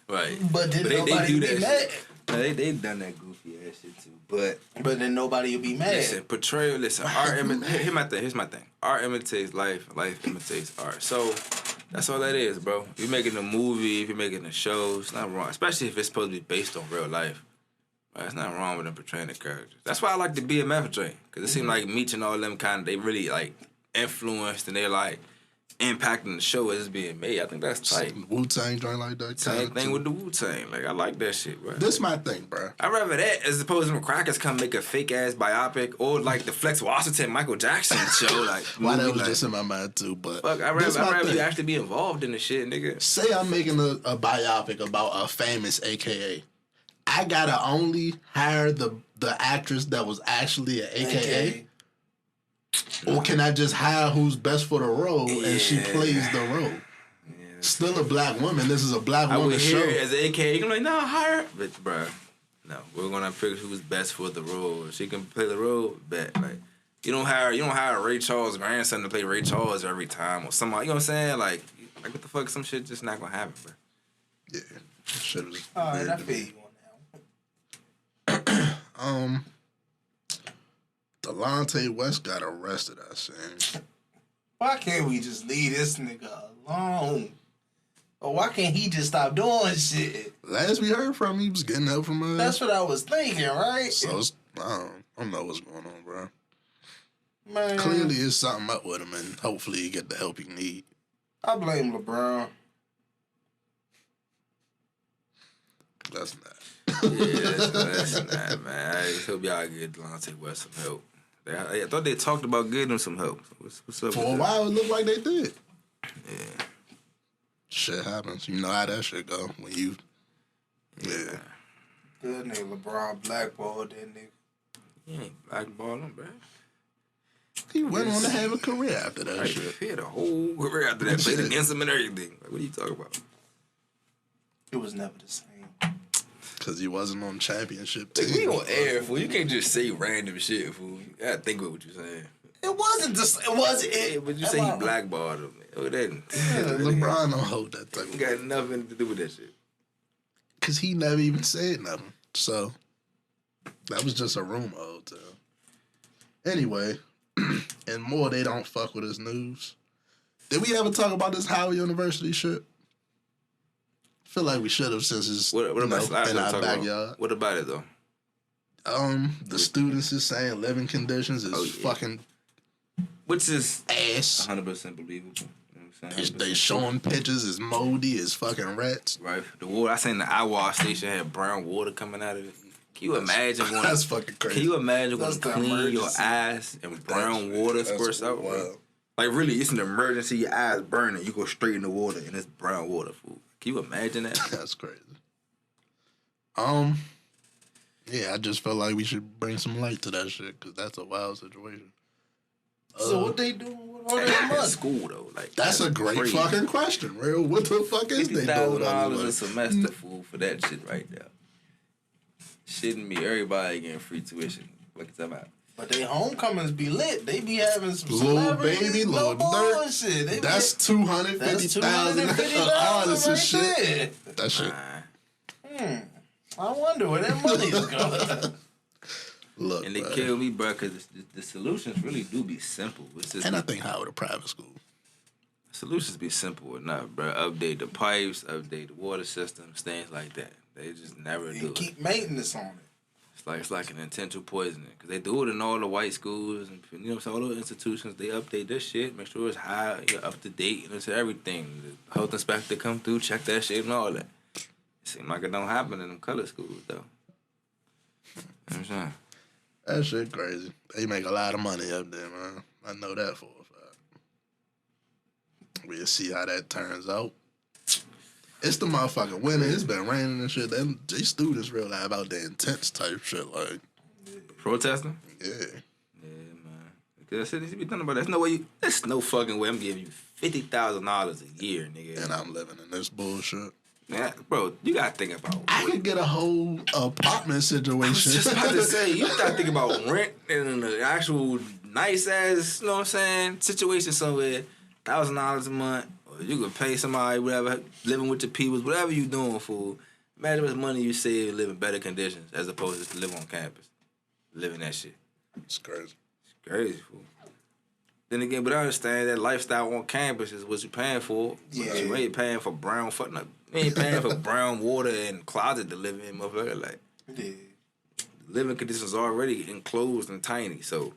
Right. But then they nobody do be that mad. shit. No, they done that goofy ass shit too. But then nobody will be mad. Listen, portrayal. Listen, art. Here's my thing. Here's my thing. Art imitates life. Life imitates art. So that's all that is, bro. If you're making a movie, if you're making a show, it's not wrong. Especially if it's supposed to be based on real life. Right? It's not wrong with them portraying the characters. That's why I like the BMF joint, because it seemed like Meech and all them they really like influenced and they're like impacting the show as it's being made. I think that's tight. Wu-Tang joint like that. Same thing with the Wu-Tang. Like, I like that shit, bro. This my thing, bro. I'd rather that as opposed to when crackers come make a fake ass biopic or like the Flex Washington Michael Jackson show. Like, Why that was like, just in my mind too, but fuck, I'd rather you actually be involved in the shit, nigga. Say I'm making a biopic about a famous AKA. I gotta only hire the actress that was actually an AKA. Or can I just hire who's best for the role and she plays the role? Yeah, Still a black woman. This is a black I woman would show. hear it as an AKA. You're like, nah, hire her. But, bruh, no. We're gonna figure who's best for the role. If she can play the role, bet. Like, you don't hire Ray Charles' grandson to play Ray Charles every time or somebody. You know what I'm saying? Like what the fuck? Some shit just not gonna happen, bro. Yeah. Shit was All right, weird I to feel me. you on that. Delonte West got arrested, I seen. Why can't we just leave this nigga alone? Or why can't he just stop doing shit? Last we heard from him, he was getting help from us. That's what I was thinking, right? So I don't know what's going on, bro. Man, Clearly, it's something up with him, and hopefully, he get the help he need. I blame LeBron. That's not. Yeah, that's not, man. I hope y'all get Delonte West some help. I thought they talked about getting him some help. What's up? For with a that? while, it looked like they did. Yeah. Shit happens. You know how that shit go when you. Yeah. Good nigga, LeBron blackballed that nigga. He ain't blackballing, bro. He went on to have a career after that Like, shit. he had a whole career after that. Played against him and everything. Like, what are you talking about? It was never the same. Because he wasn't on championship Like, team. we on air, fool. You can't just say random shit, fool. You gotta think about what you're saying. It wasn't the same. It wasn't Yeah, it. but you say he blackballed him. Oh, that LeBron don't hold that type of. got nothing to do with that shit. Because he never even said nothing. So, that was just a rumor, old time. Anyway, and more, they don't fuck with his news. Did we ever talk about this Howard University shit? I feel like we should have since it's What about in our backyard. What about it though? The students is saying living conditions is fucking Which is ass. 100% believable. You know what I'm saying? They showing pictures is moldy as fucking rats. Right. The water. I seen the iWash station had brown water coming out of it. Can you imagine going? That's fucking crazy. Can you imagine going That's to the clean your emergency. eyes and brown water squirts out? Bro? Wow. Like really, it's an emergency. Your eyes burning. You go straight in the water and it's brown water. Food. Can you imagine that? That's crazy. Yeah, I just felt like we should bring some light to that shit because that's a wild situation. So what they doing with all that At money? school though, like That's a great crazy. fucking question, real. What the fuck is they doing? $50,000 a Everybody? semester for that shit right there. Shouldn't be everybody getting free tuition. Look at that. But they homecomings be lit. They be having some Lil celebrities, Baby, Lil Durk. Shit. They That's be, 250,000 $250,000 artists and shit. there. That shit. I wonder where that money is going. Look, And they bro. kill me, bro, because the solutions really do be simple. It's just And I think Howard a private school. solutions be simple enough, bro. Update the pipes, update the water systems, things like that. They just never do And it. keep maintenance on it. It's like an intentional poisoning because they do it in all the white schools and you know what I'm saying, all those institutions. They update this shit, make sure it's high, up to date, and it's everything. The health inspector come through, check that shit and all that. It seems like it don't happen in them color schools though. You know what I'm saying? That shit crazy. They make a lot of money up there, man. I know that for a fact. We'll see how that turns out. It's the motherfucking winter. It's been raining and shit. These students realize about the intense type shit. Like, Protesting? yeah. Yeah, man. Because I said, you be thinking about that. There's no fucking way I'm giving you $50,000 a year, nigga. And I'm living in this bullshit. Man, bro, you gotta think about I could get a whole apartment situation. I was just about to say, you gotta think about rent and the actual nice ass, you know what I'm saying, situation somewhere, $1,000 a month, or you could pay somebody, whatever, living with your people, whatever you doing, fool. Imagine what money you save and live in better conditions as opposed to just live on campus. Living that shit. It's crazy. It's crazy, fool. Then again, but I understand that lifestyle on campus is what you're paying for. Yeah. But you ain't paying for brown fucking up. You ain't paying for brown water and closet to live in, motherfucker. Like, Yeah. living conditions already enclosed and tiny, so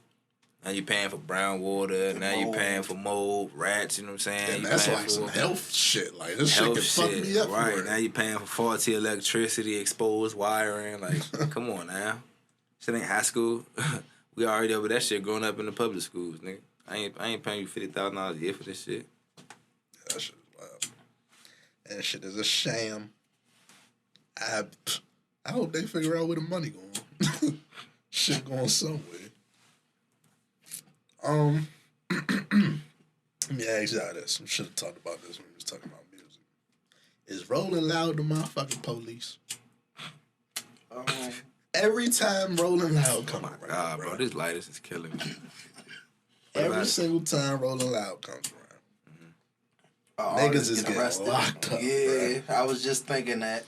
now you're paying for brown water, now you're paying for mold, rats, you know what I'm saying? And you that's paying like for some health shit. Like, this shit can fuck me up. right? Now you're paying for faulty electricity, exposed wiring. Like, come on now. Shit ain't high school. We already over that shit growing up in the public schools, nigga. I ain't paying you $50,000 a year for this shit. That shit is wild. That shit is a sham. I hope they figure out where the money going. Shit going somewhere. Let me ask y'all this. We should have talked about this when we was talking about music. Is Rolling Loud the motherfucking police? Every time Rolling Loud come around, God, bro, this lighters is killing me. Every single time Rolling Loud comes around, niggas is getting locked up. Yeah, bro. I was just thinking that.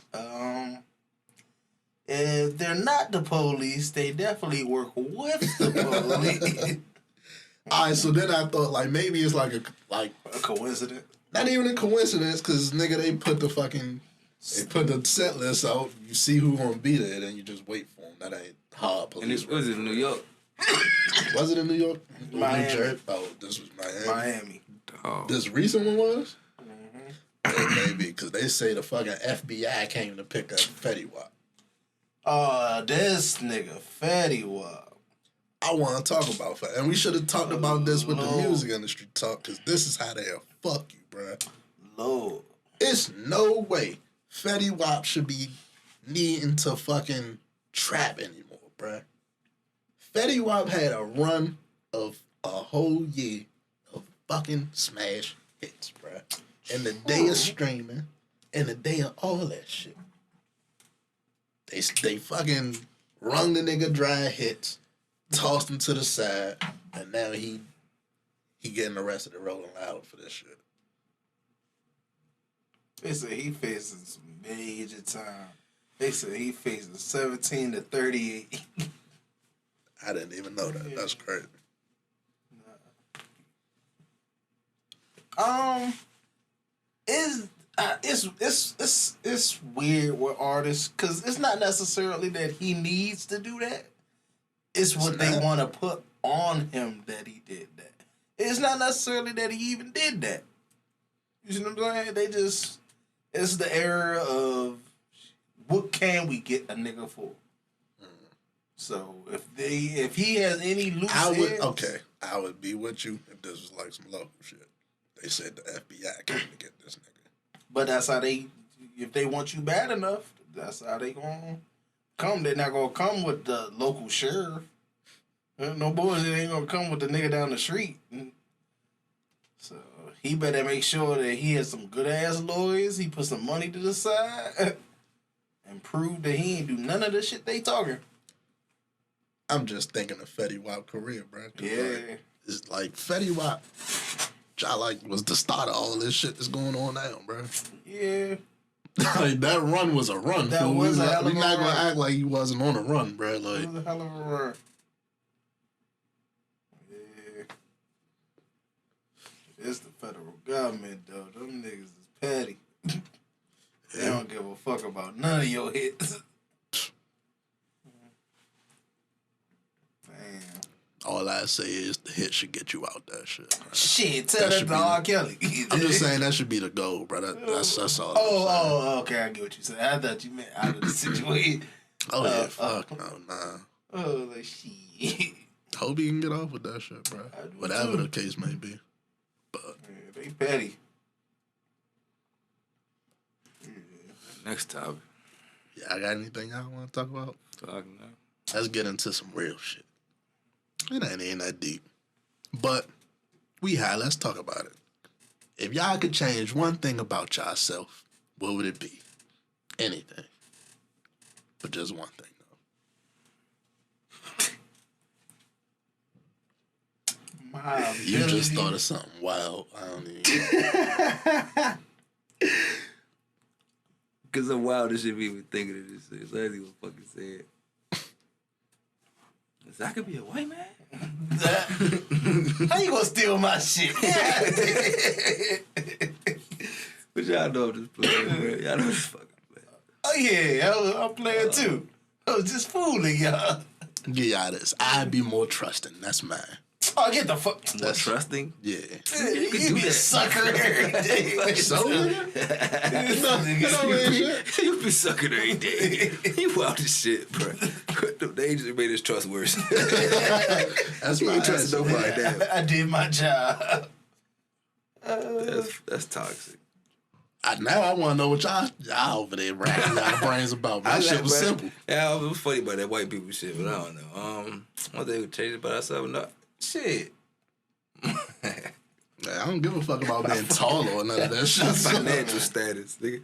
If they're not the police, they definitely work with the police. All right, so then I thought like maybe it's like A coincidence. not even a coincidence because nigga they put the set list out. You see who gonna be there, then you just wait for them. That ain't hard police. And it was in New York. Was it in New York? Miami. New Jersey? Oh, this was Miami. Miami. Oh. This recent one was? Maybe, because they say the fucking FBI came to pick up Fetty Wap. This nigga Fetty Wap. I want to talk about Fetty. And we should have talked about this with the music industry talk, because this is how they'll fuck you, bruh. Lord. It's no way Fetty Wap should be needing to fucking trap anymore, bruh. Fetty Wap had a run of a whole year of fucking smash hits, bruh. And the day of streaming, and the day of all that shit. They fucking rung the nigga dry hits, tossed him to the side, and now he getting arrested and Rolling Loud for this shit. They said he facing some major time. They said he facing 17 to 38. I didn't even know that. That's crazy. It's weird with artists because it's not necessarily that he needs to do that. It's what they want to put on him that he did that. It's not necessarily that he even did that. You see what I'm saying? It's the era of what can we get a nigga for? So if he has any loose ends, I would be with you if this was like some local shit. They said the FBI came to get this nigga. But that's how if they want you bad enough, that's how they gonna come. They're not gonna come with the local sheriff. No boys, they ain't gonna come with the nigga down the street. So he better make sure that he has some good ass lawyers. He put some money to the side and prove that he ain't do none of the shit they talking. I'm just thinking of Fetty Wap career, bro. Yeah. It's like Fetty Wap, was the start of all this shit that's going on now, bro. Yeah. Like that run was a run. That was a hell of a We're not run. gonna act like he wasn't on a run, bro. Like It was a hell of a run. Yeah. It's the federal government, though. Them niggas is petty. They don't give a fuck about none of your hits. Damn. all I say is the hit should get you out that shit. Man. Shit, tell that should to be R. Kelly. I'm just saying that should be the goal, bro. That's all. Okay, I get what you said. I thought you meant out of the situation. Oh yeah, fuck no, nah. Oh, like shit. Hope he can get off with that shit, bro. Whatever the case may be. But Yeah, they petty. Next topic. yeah, I got anything y'all want to talk about? Talking now. Let's get into some real shit. It ain't that deep. But we high. Let's talk about it. If y'all could change one thing about yourself, what would it be? Anything. But just one thing, though. My You just thought of something wild. I don't even. Because I'm wild as shit be even thinking of this shit. So I ain't even fucking say it. I could be a white man. How you gonna steal my shit? But y'all know I'm just playing, bro. Y'all know I'm just fucking playing. Oh yeah, I'm playing too. I was just fooling y'all. Get y'all this. I'd be more trusting. That's mine. Oh, get the fuck. More trusting? Yeah. You be a sucker every day. So? You be sucking every day. You wild as shit, bro. They just made his trust worse. That's my trust nobody. Damn. I did my job. That's toxic. Now I want to know what y'all over there racking y'all brains about. My shit was simple. Yeah, it was funny about that white people shit, but I don't know. One thing we changed about ourselves, no. Shit. I don't give a fuck about being tall or none of that shit. Financial status, nigga.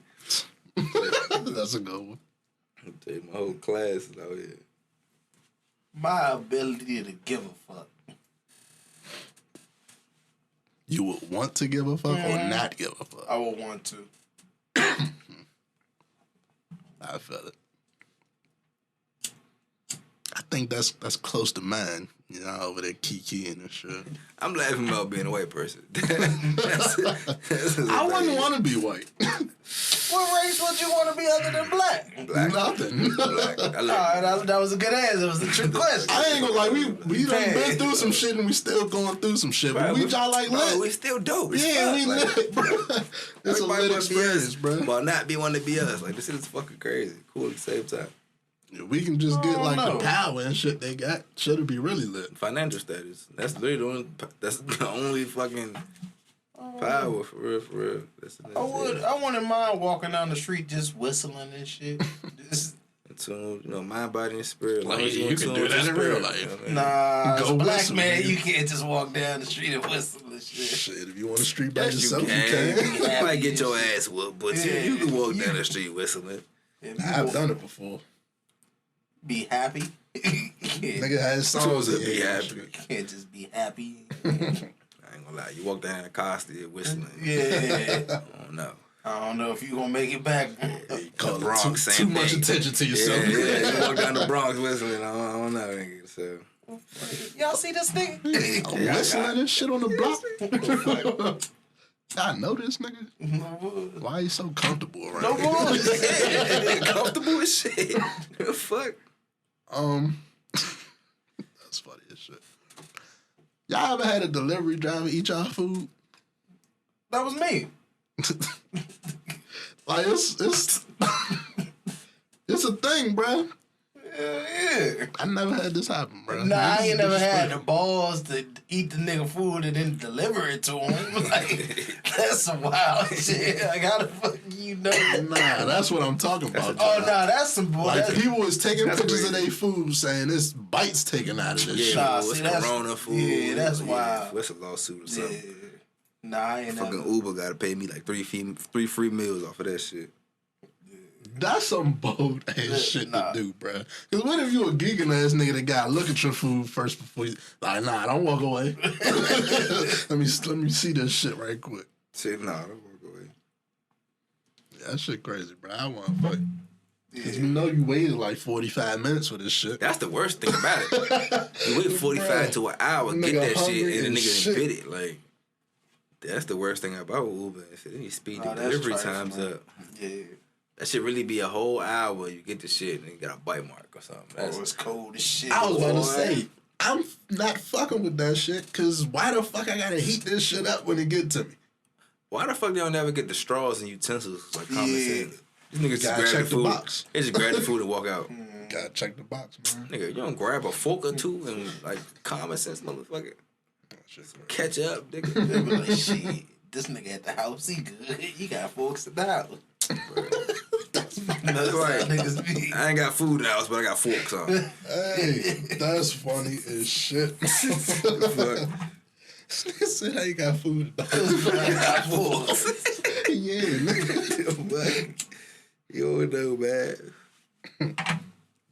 That's a good one. I'll tell you, my whole class is out here. My ability to give a fuck. You would want to give a fuck or not give a fuck? I would want to. I feel it. I think that's close to mine. You know, over there kikiing and shit. I'm laughing about being a white person. I wouldn't want to be white. What race would you want to be other than black? Black. Nothing. Black. That was a good answer. It was a trick question. I ain't gonna lie, we done been through some shit and we still going through some shit. But we y'all like lit. We still dope. Yeah, we like, lit, bro. It's a lit experience, bro. While not be wanting to be us. Like, this is fucking crazy. Cool at the same time. If we can just get like the power and shit they got, shit'll be really lit. Financial status. That's literally the only, that's the only fucking power for real. I wouldn't mind walking down the street just whistling and shit. You know, mind, body, and spirit. Like, you can do that in real life. Nah, as a black whistle, man, nigga. you can't just walk down the street and whistle and shit. Shit, if you want a street by Yes, yourself, you can. can. You might get your ass whooped, but Yeah. you can walk down the street whistling. I've done it before. Be happy. Nigga has songs to that be happy. You can't just be happy. I ain't gonna lie. You walk down the Costa whistling. Yeah. I don't know. I don't know if you gonna make it back. You call Bronx, it too same much thing. attention to yourself. Yeah. You walk down the Bronx whistling. I don't know, nigga. So. Y'all see this thing? I'm whistling and shit on the block. I know this nigga. Why you so comfortable around No here? bullshit. Comfortable as shit. The fuck? That's funny as shit. Y'all ever had a delivery driver eat y'all food? That was me. Like it's it's a thing, bruh. Yeah. I never had this happen, bruh. Nah, I This ain't is never had the disrespectful. balls to eat the nigga food and then deliver it to him. Like, that's some wild shit. Like, how the fuck you know? Nah, that's what I'm talking about. Oh, John. nah, that's some bull. Like That's, people was taking That's pictures crazy. of their food saying this bites taken out of this Yeah, shit. Nah, what's see, that's- Corona food? yeah, that's wild. What's a lawsuit or yeah. something? Nah, I ain't Fucking never. Uber gotta pay me like three free meals off of that shit. That's some bold ass shit Nah. to do, bruh. Because what if you a geeking ass nigga that gotta look at your food first before you like, nah, don't walk away. let me see this shit right quick. Shit, nah, don't walk away. Yeah, that shit crazy, bro. I want to fuck. Because you know you waited like 45 minutes for this shit. That's the worst thing about it. You wait 45 to an hour, get Nigga that shit, hungry and the and nigga shit. didn't bit it. Like, that's the worst thing about Uber. They need to speed the Oh, that's delivery trifling. times up. Yeah. That should really be a whole hour. You get the shit and you got a bite mark or something. That's, Oh, it's cold as shit. I was about boy. to say, I'm not fucking with that shit because why the fuck I gotta heat this shit up when it get to me? why the fuck they don't never get the straws and utensils like common Yeah. sense? These niggas just Gotta grab check the the food. box. They just grab the food and walk out. Gotta check the box, man. Nigga, you don't grab a fork or two and like common sense, motherfucker. Catch up, nigga. They be like, shit, this nigga at the house, he good. He got folks at the house. That's right. how niggas be. I ain't got food in the house, but I got forks on. Hey, that's funny as shit. Fuck. Said I ain't got food. I got full. Yeah, nigga. You don't know, man.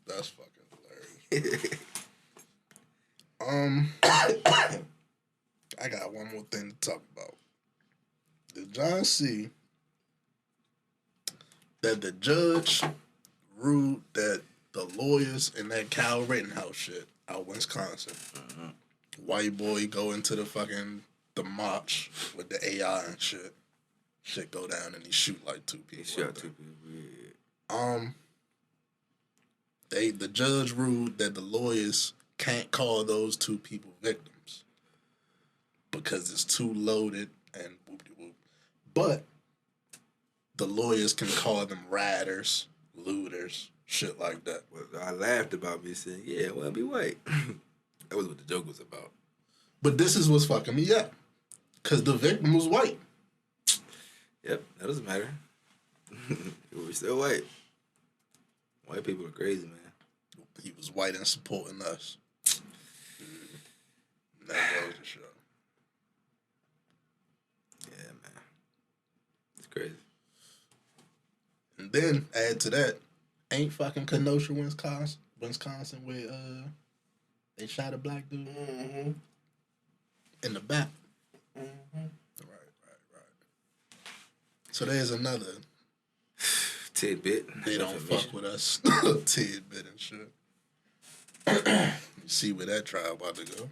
That's fucking hilarious. I got one more thing to talk about. Did John see that the judge ruled that the lawyers in that Kyle Rittenhouse shit out Wisconsin, white boy go into the march with the AI and shit go down and he shoot like 2 people. He shot 2 people. Yeah. The judge ruled that the lawyers can't call those 2 people victims because it's too loaded and whoop-de-whoop. But the lawyers can call them rioters, looters, shit like that. Well, I laughed about me saying, yeah, well, be white. That was what the joke was about. But this is what's fucking me up. Because the victim was white. Yep, that doesn't matter. We're still white. White people are crazy, man. He was white and supporting us. That goes to show. Yeah, man. It's crazy. And then, add to that, ain't fucking Kenosha, Wisconsin where they shot a black dude in the back. Right. So there's another tidbit. They don't fuck with us. Tidbit and shit. You see where that trial about to go.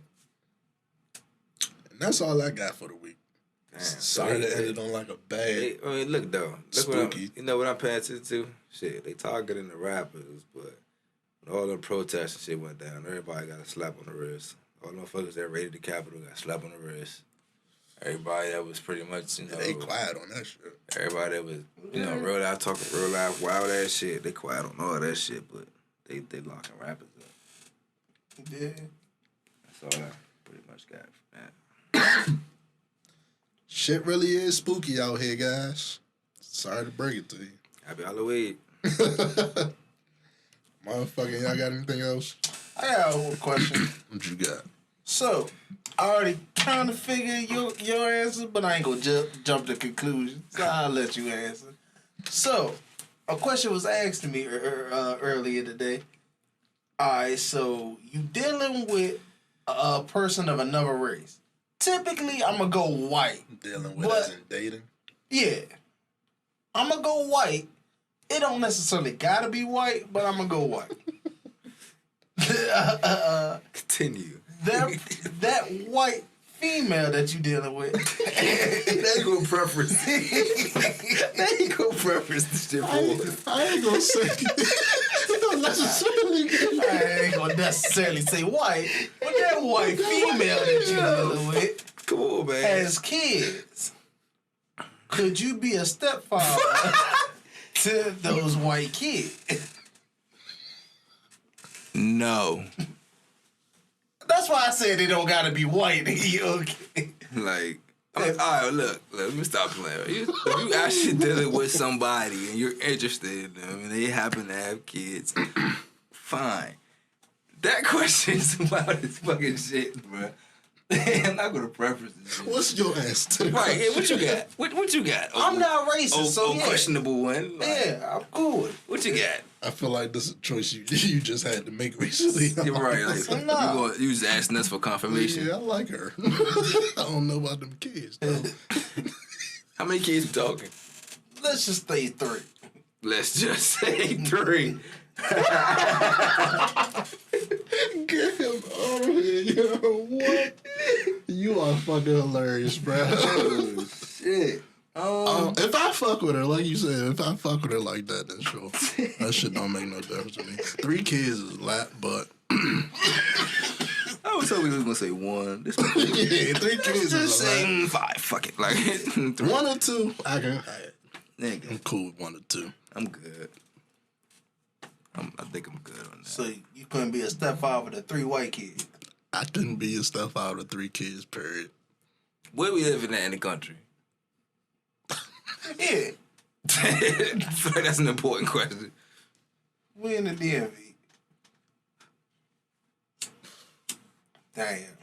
And that's all I got for the week. Damn, Sorry to end it on like a bad. I mean, look though. Look spooky. What I'm paying attention to? Shit, they targeting the rappers, but when all the protests and shit went down, everybody got a slap on the wrist. All the motherfuckers that raided the Capitol got a slap on the wrist. Everybody that was pretty much, they quiet on that shit. Everybody that was, real life talking, real life wild ass shit, they quiet on all that shit, but they locking rappers up. Yeah. That's all I pretty much got from that. Shit really is spooky out here, guys. Sorry to break it to you. Happy Halloween. Motherfucking, y'all got anything else? I got one question. What you got? So, I already kind of figured your answer, but I ain't gonna jump to conclusions. So I'll let you answer. So, a question was asked to me earlier today. Alright, so you dealing with a person of another race. Typically, I'm gonna go white. Dealing with as in dating? Yeah. I'm gonna go white. It don't necessarily gotta be white, but I'm gonna go white. Continue. That white female that you dealing with. That ain't gonna preference. That ain't gonna preference this shit for. I ain't gonna say. I ain't gonna necessarily say white, but that white female that you dealing with. Come on, man. As kids, could you be a stepfather to those white kids? No. That's why I said it don't gotta be white. Okay. Like, all right, look, let me stop playing. If you actually dealing with somebody and you're interested in them and they happen to have kids, fine. That question is about this fucking shit, bro. I'm not gonna preference this shit. What's your answer to the Right, question? hey, what you got? What you got? I'm not racist, so yeah. Questionable one. Like, Yeah, I'm cool with it. what you got? I feel like this is a choice you just had to make recently. You're right. Like, No. you just asking us for confirmation. Yeah, I like her. I don't know about them kids, though. How many kids we talking? Let's just say 3. Let's just say 3. Get him out of here, yo. What? You are fucking hilarious, bro. Oh, shit. If I fuck with her, like you said, if I fuck with her like that, then sure. That shit don't make no difference to me. 3 kids is a lot, but... I was hoping we was going to say 1. This yeah, 3 kids just is a lot. say 5. Fuck it. Like 3. 1 or 2, I can... Nigga, I'm cool with 1 or 2. I'm good. I think I'm good on that. So you couldn't be a stepfather to 3 white kids. I couldn't be a stepfather of 3 kids, period. Where we living at in the country? Yeah. That's an important question. We in the DMV. Damn.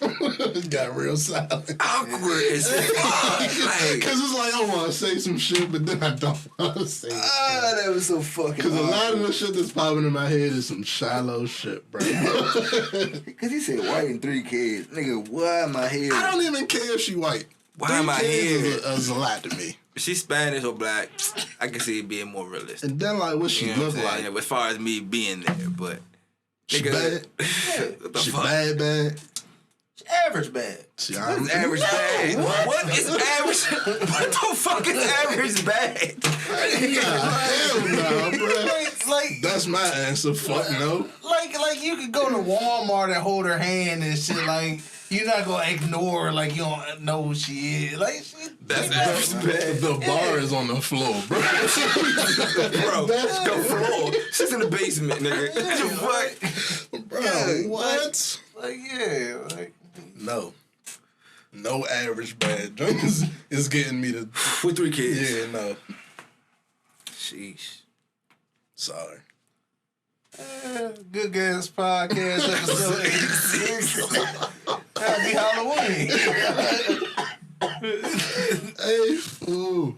It got real silent. Awkward as fuck. Like, Cause it's like I want to say some shit, but then I don't want to say it. That was so fucking. Cause a lot of the shit that's popping in my head is some shallow shit, bro. Cause he said white and 3 kids, nigga. Why am I here? I don't even care if she white. why 3 am I kids here? is a lot to me. If she's Spanish or black, I can see it being more realistic. And then like what she You know look what I'm like. saying? As far as me being there, but She nigga, bad. what the She fuck? bad. Average bad. See, What is average bad? What is average? What the fuck is average bad? Hell no, bro. Like, That's my answer. Fuck no. like you could go to Walmart and hold her hand and shit. Like, you're not gonna ignore her like you don't know who she is. Like, That's average bad. The bar is on the floor, bro. Bro, the floor. She's in the basement, nigga. What the fuck? Bro, Yeah, what? like yeah, like. No average bad drink is getting me to. With 3 kids. Yeah, no. Sheesh. Sorry. Good Gas Podcast episode 86. Happy Halloween. Hey, fool.